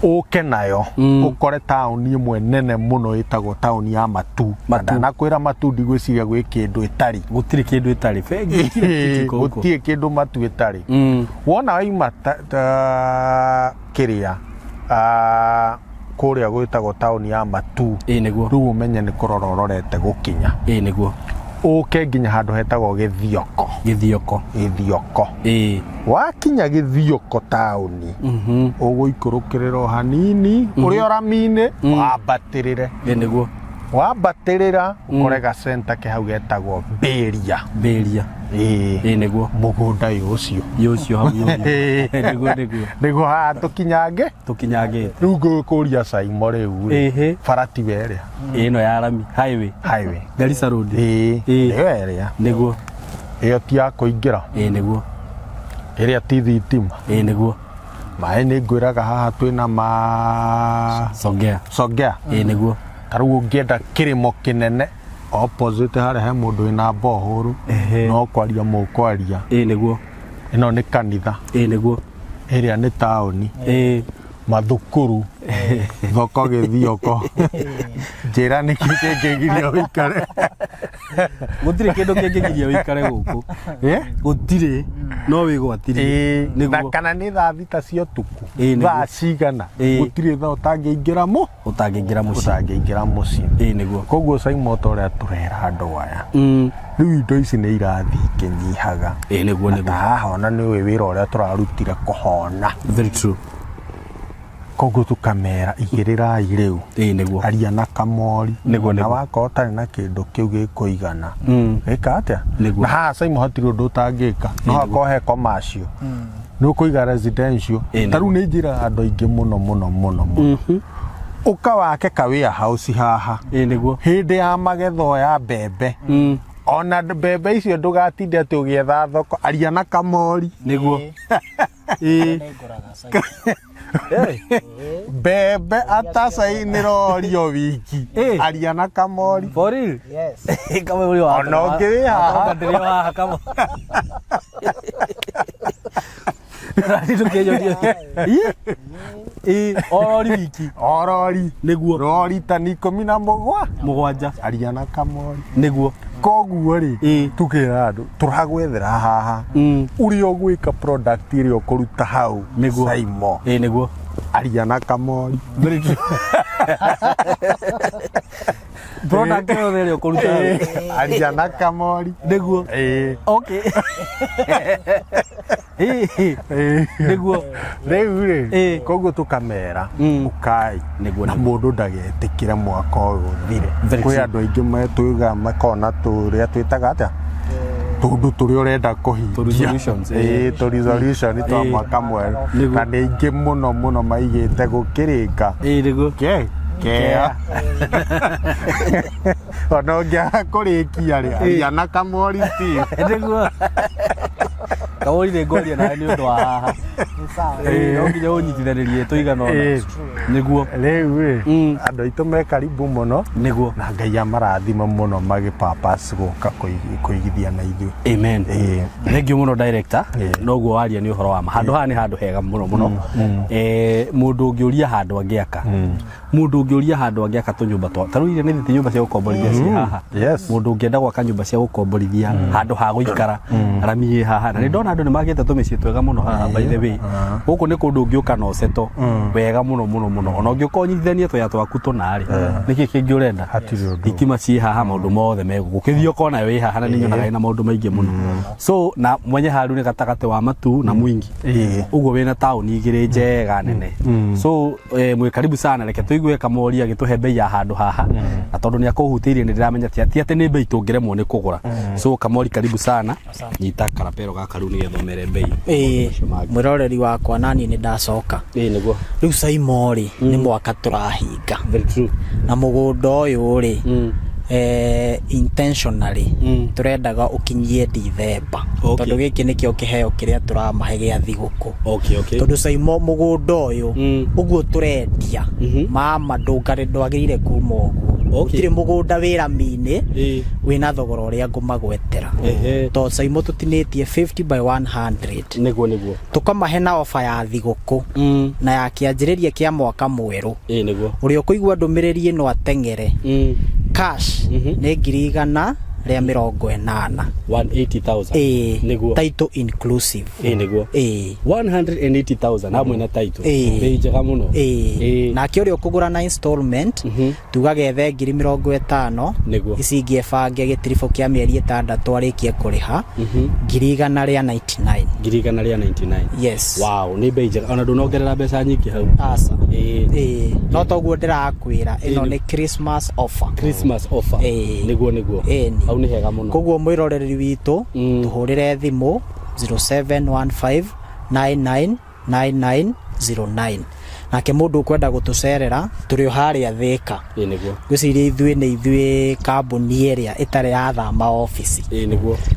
Speaker 5: ũke nayo ũkore taũni ĩmwe nene mũno ĩtagwo taũni ya Matu ndanakwĩra Matu ndigwĩciria gwĩ kĩndũ ĩtarĩ
Speaker 2: gũtirĩ kĩndũ ĩtarĩ
Speaker 5: gũtirĩ kĩndũ Matu ĩtarĩ wona waima kĩrĩa kũrĩa gwĩtagwo taũni ya Matu rĩu ũmenye nĩ kũrora ũrorete gũkinya ũke nginya handũ hetagwo Gĩthioko wakinya Gĩthioko taũni ũgũikũrũkĩrĩra o hanini ũrĩa ũrami-inĩ wambatĩrĩra ũkore ga center ke hau getagwo Mbĩria nĩguo mũgũnda ũcio hau nĩguo haha tũkinyangĩ rĩu ngũkũria Saimo rĩu bara ti werĩa
Speaker 2: ĩno ya Rami highway Garissa road
Speaker 5: ĩyo ĩrĩa
Speaker 2: nĩguo
Speaker 5: ĩyo ti ya kũingĩra
Speaker 2: nĩguo
Speaker 5: ĩrĩa ti thitima
Speaker 2: nĩguo
Speaker 5: maĩ nĩ ngwĩraga haha twĩna Songea
Speaker 2: nĩguo
Speaker 5: tarĩu ũngĩenda kĩrĩmo kĩnene opposite harĩa he mũndũ wĩna borehole no kwaria mũkwaria
Speaker 2: nĩguo
Speaker 5: ĩno nĩ kanitha
Speaker 2: nĩguo
Speaker 5: ĩrĩa nĩ taũni mathukuru thoko Gĩthioko njĩra nĩ kĩngĩgiria ũikare
Speaker 2: gũtirĩ kĩndũ kĩngĩgiria ũikare gũkũ gũtirĩ no wĩgwatire
Speaker 5: na kana nĩ thaa thita cia ũtukũ thaa cigana gũtirĩ thaa ũtangĩingĩra mũciĩ
Speaker 2: nĩguo
Speaker 5: koguo Saimo ta ũrĩa tũrera andũ aya rĩu indo ici nĩ irathiĩ ikĩnyihaga
Speaker 2: nĩguo
Speaker 5: haha ona nĩ ũĩ wĩra ũrĩa tũrarutire kũhona
Speaker 2: very true
Speaker 5: koguo tukamera igĩrĩrai rĩu aria na Kamori na wakorwo ũtarĩ na kĩndũ kĩu gĩkũigana gĩka atĩa na haha Saimo hatirĩ ũndũ ũtangĩka no hakorwo he commercial nĩ ũkũiga residential ta rĩu nĩ njĩra andũ aingĩ mũno ũka wake ka warehouse haha hĩndĩ ya magetho ya mbembe ona mbembe icio ndũgatinde atĩ ũgĩetha thoko aria na Kamori
Speaker 2: nĩguo
Speaker 5: mbembe atacainĩra orio wiki aria na Kamori
Speaker 2: for real
Speaker 5: Kamori ona ũngĩ haha orori
Speaker 2: nĩguo
Speaker 5: rori tani 17 aria na Kamori
Speaker 2: nĩguo
Speaker 5: koguo rĩ tukĩra andũ tũragwethera haha ũrĩa ũgwĩka product ĩrĩa ũkũruta hau Saimo
Speaker 2: nĩguo
Speaker 5: aria na Kamori
Speaker 2: product ĩrĩa ũkũruta
Speaker 5: aria na Kamori
Speaker 2: nĩguo okay nĩguo
Speaker 5: rĩu rĩ koguo tũkamera ũkai na mũndũ ndagetĩkĩre mwaka ũyũ ũthire kwĩ andũ aingĩ metũiga makona tũrĩa twĩtaga atĩa tundu turi urenda kuhingia resolution twa mwaka mweru na ni ingi muno maigite gukirika kea ona ungiaga kurikia ri ana Kamori Steve
Speaker 2: niguo Kamori ni ngoria nawe ni undu wa haha no nginya unyitithanirie tuigana ona niguo
Speaker 5: riu ri andu aitu me karibu muno
Speaker 2: niguo
Speaker 5: na Ngai amarathima muno magi-purpose guka kuigithia na ithuĩ.
Speaker 2: Amen. Thengiũ mũno director noguo waria nĩ ũhoro wa ma handũ haha nĩ handũ hega mũno mũndũ ũngĩũria handũ angĩaka mũndũ ũngĩũria handũ angĩaka tũnyũmba twa tarĩu iria nĩ thĩte nyũmba cia gũkomborithia ci haha mũndũ ũngĩenda gwaka nyũmba cia gũkomborithia handũ ha gũikara rami haha na nĩ ndona andũ nĩ magĩte tũmĩciĩ twega mũno haha by the way gũkũ nĩ kũndũ ũngĩũka na ũceto wega mũno ona ũngĩũka ũnyitithanie tũya twaku tũnarĩ nĩkĩ kĩngĩ ũrenda thitima ciĩ haha maũndũ mothe megũkũ ũkĩthiĩ ũkona wĩ haha na nĩ nyonaga na maũndũ maingĩ mũno so na mwenye haru nĩ gatagatĩ wa Matu na Mwingi ũguo wĩna taũni igĩrĩ njega nene so mwĩ karibu sana reke tũigue Kamori agĩtũhe bei ya handũ haha na tondũ nĩ akũhutĩirie nĩ ndĩramenya ti atĩ nĩ bei tũngĩremwo nĩ kũgũra so Kamori karibu sana nyita karapero gaka rĩu nĩgetha ũmere bei
Speaker 4: mwĩroreri wakwa nani nĩ ndacoka
Speaker 2: nĩguo
Speaker 4: rĩu Saimori nĩ mwaka tũrahinga na mũgũnda ũyũ rĩ intentionally turendaga ukinyie December tondu giki nikio kiheo kiria turamahe gĩa thigũkũ tondu Saimo mũgũnda ũyũ ũguo turendia mama ndwagĩrĩire kuma ũguo gũtirĩ mũgũnda wĩ rami-inĩ wĩna thogora ũrĩa ngũmagwetera to Saimo tũtinĩtie 50 by 100
Speaker 2: nĩguo
Speaker 4: tukamahe na ofa ya thigũkũ na ya kĩanjĩrĩria kĩa mwaka mwerũ ũrĩa ũkũigua ndũmĩrĩri ĩno ateng'ere cash nĩ 180,000
Speaker 2: 180,000 niguo
Speaker 4: title inclusive
Speaker 2: niguo 180,000 hamwe na title bei njega muno
Speaker 4: na kĩo ũrĩa ũkũgũra na installment tugagethe 50,000 ici ingĩbange gĩtiribũ kĩa mĩeri 6 arĩkie kũrĩha 199
Speaker 2: yes wow nĩ bei njega ona ndũnongerera mbeca nyingĩ hau
Speaker 4: asa no toguo ndĩrakwĩra ĩno nĩ Christmas offer niguo au nĩ hega muno koguo mwĩroreri witũ tuhũrĩre thimũ 0715999909 nake mũndũ ũkwenda gũtũcerera tũrĩ harĩa Thĩka gwĩciria ithuĩ nĩ ithuĩ kambuni ĩrĩa ĩtarĩ yathama ofici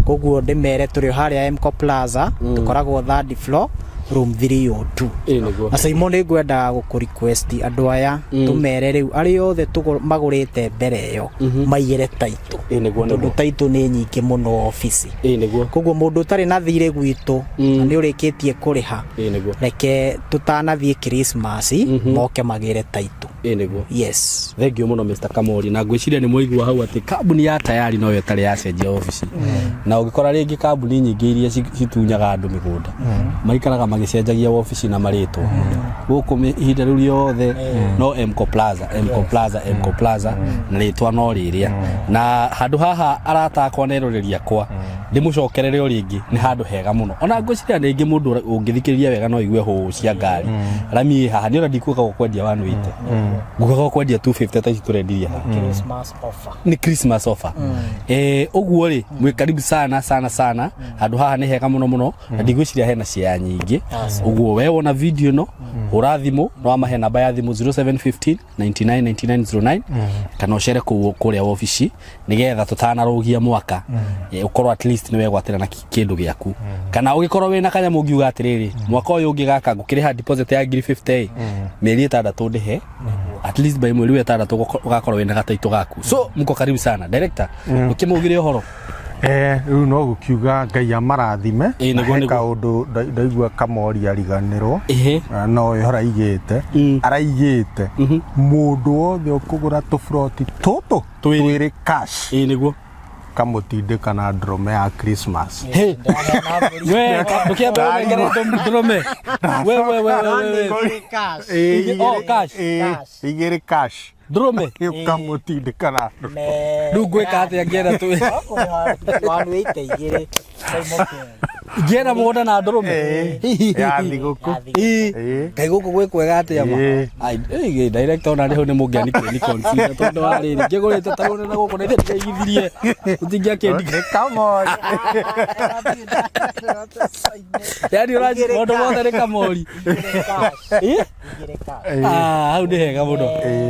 Speaker 4: koguo ndĩmere tũrĩ harĩa Mco Plaza tũkoragwo 3rd floor room 302 na Saimo nĩ ngwenda gũkũrequest andũ aya tũmere rĩu arĩ othe magũrĩte mbere ĩyo maigĩre title tondũ title nĩ nyingĩ mũno ofici koguo mũndũ ũtarĩ na thirĩ gwitũ na nĩ ũrĩkĩtie kũrĩha reke tũtanathiĩ Christmas moke magĩre title yes
Speaker 2: thengiũ mũno Mr. Kamori na ngwĩciria nĩ mũigua hau atĩ kambuni ya tayari no yo ĩtarĩ yacenjia ofici na ũngĩkora rĩngĩ kambuni nyingĩ iria citunyaga andũ mĩgũnda maikaraga magĩcenjagia ofici na marĩtwa gũkũ ihinda rĩu rĩothe no Mco Plaza na rĩtwa no rĩrĩa na handũ haha aratakwa nerorĩria kwa ndĩmũcokerere o rĩngĩ nĩ handũ hega mũno ona ngwĩciria rĩngĩ mũndũ ũngĩthikĩrĩria wega no igue hũ cia ngari rami haha nĩ ndikuga gũkwendia 180 ngugaga gũkwendia 250 ta tũrendirie haha nĩ Christmas offer ũguo rĩ mwĩ karibu sana handũ haha nĩ hega mũno na ndigwĩciria hena ciaya nyingĩ ũguo we wona video no ũrathimũ no amahe namba ya thimũ 0715 999909 kana ũcere kũrĩa ofici nĩgetha tũtanarũgia mwaka ũkorwo at least nĩ wegwatĩra na kĩndũ gĩaku kana ũgĩkorwo wĩna kanyamũ ũngiuga atĩrĩrĩ mwaka ũyũ ũngĩ gaka ngũkĩrĩha deposit ya 50 mĩeri 6 ndĩhe at least by mweri 6 ũgakorwo wĩna gataitũ gaku so mko karibu sana director ũkĩmũgire ũhoro
Speaker 5: rĩu no gũkiuga Ngai amarathime kaũndũ ndaigua Kamori ariganĩrwo no araigĩte mũndũ wothe ũkũgũra tũburoti tũtũ twĩrĩ cash
Speaker 2: nĩguo
Speaker 5: kamũtindĩka na ndrome ya Christmas
Speaker 2: we ukiamba ngereto ndrome we
Speaker 4: cash
Speaker 5: igĩrĩ cash
Speaker 2: ndrome
Speaker 5: kamũtindĩka na
Speaker 2: rĩu ngwĩka atĩa ngĩenda tu
Speaker 4: wanwĩte igĩrĩ
Speaker 2: Ngena mũgũnda na ndũrũme
Speaker 5: ya thigũkũ
Speaker 2: kaĩ gũkũ gwĩ kwega atĩa ma ai director ona rĩho nĩ mũngĩani ni consider tondũ wa rĩrĩ ngĩgũrĩte tarũne na gũkũ nĩ ndĩigithirie ũtingĩa kĩndi
Speaker 5: come on
Speaker 2: yani ũranji mũndũ wothe nĩ kamori hau nĩ hega mũno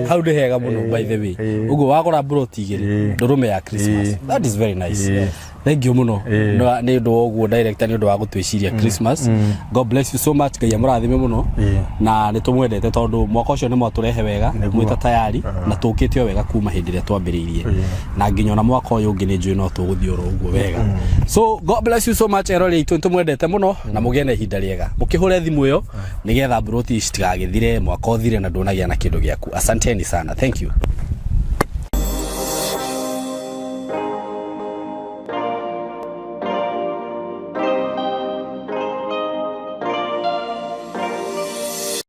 Speaker 2: hau nĩ hega mũno by the way ũguo wagũra broti igĩrĩ ndũrũme ya Christmas that is very nice thank you muno nĩ ũndũ woguo director nĩ ũndũ wa gũtwĩciria Christmas God bless you so much Ngai amũrathime muno na nĩ tũmwendete tondũ mwaka ũcio nĩ mwatũrehe wega mwĩta tayari na tũkĩte wega kuma hĩndĩ ĩrĩa twambĩrĩirie na nginya ona mwaka ũyũ ũngĩ nĩ njũĩ no tũgũthiĩ oro ũguo wega so God bless you so much erori itũ tũmwendete muno na mũgĩe na ihinda rĩega mũkĩhũre thimũ ĩyo nĩgetha broti citigagĩthire mwaka ũthire na ndũnagĩa na kĩndũ gĩaku asanteni sana thank you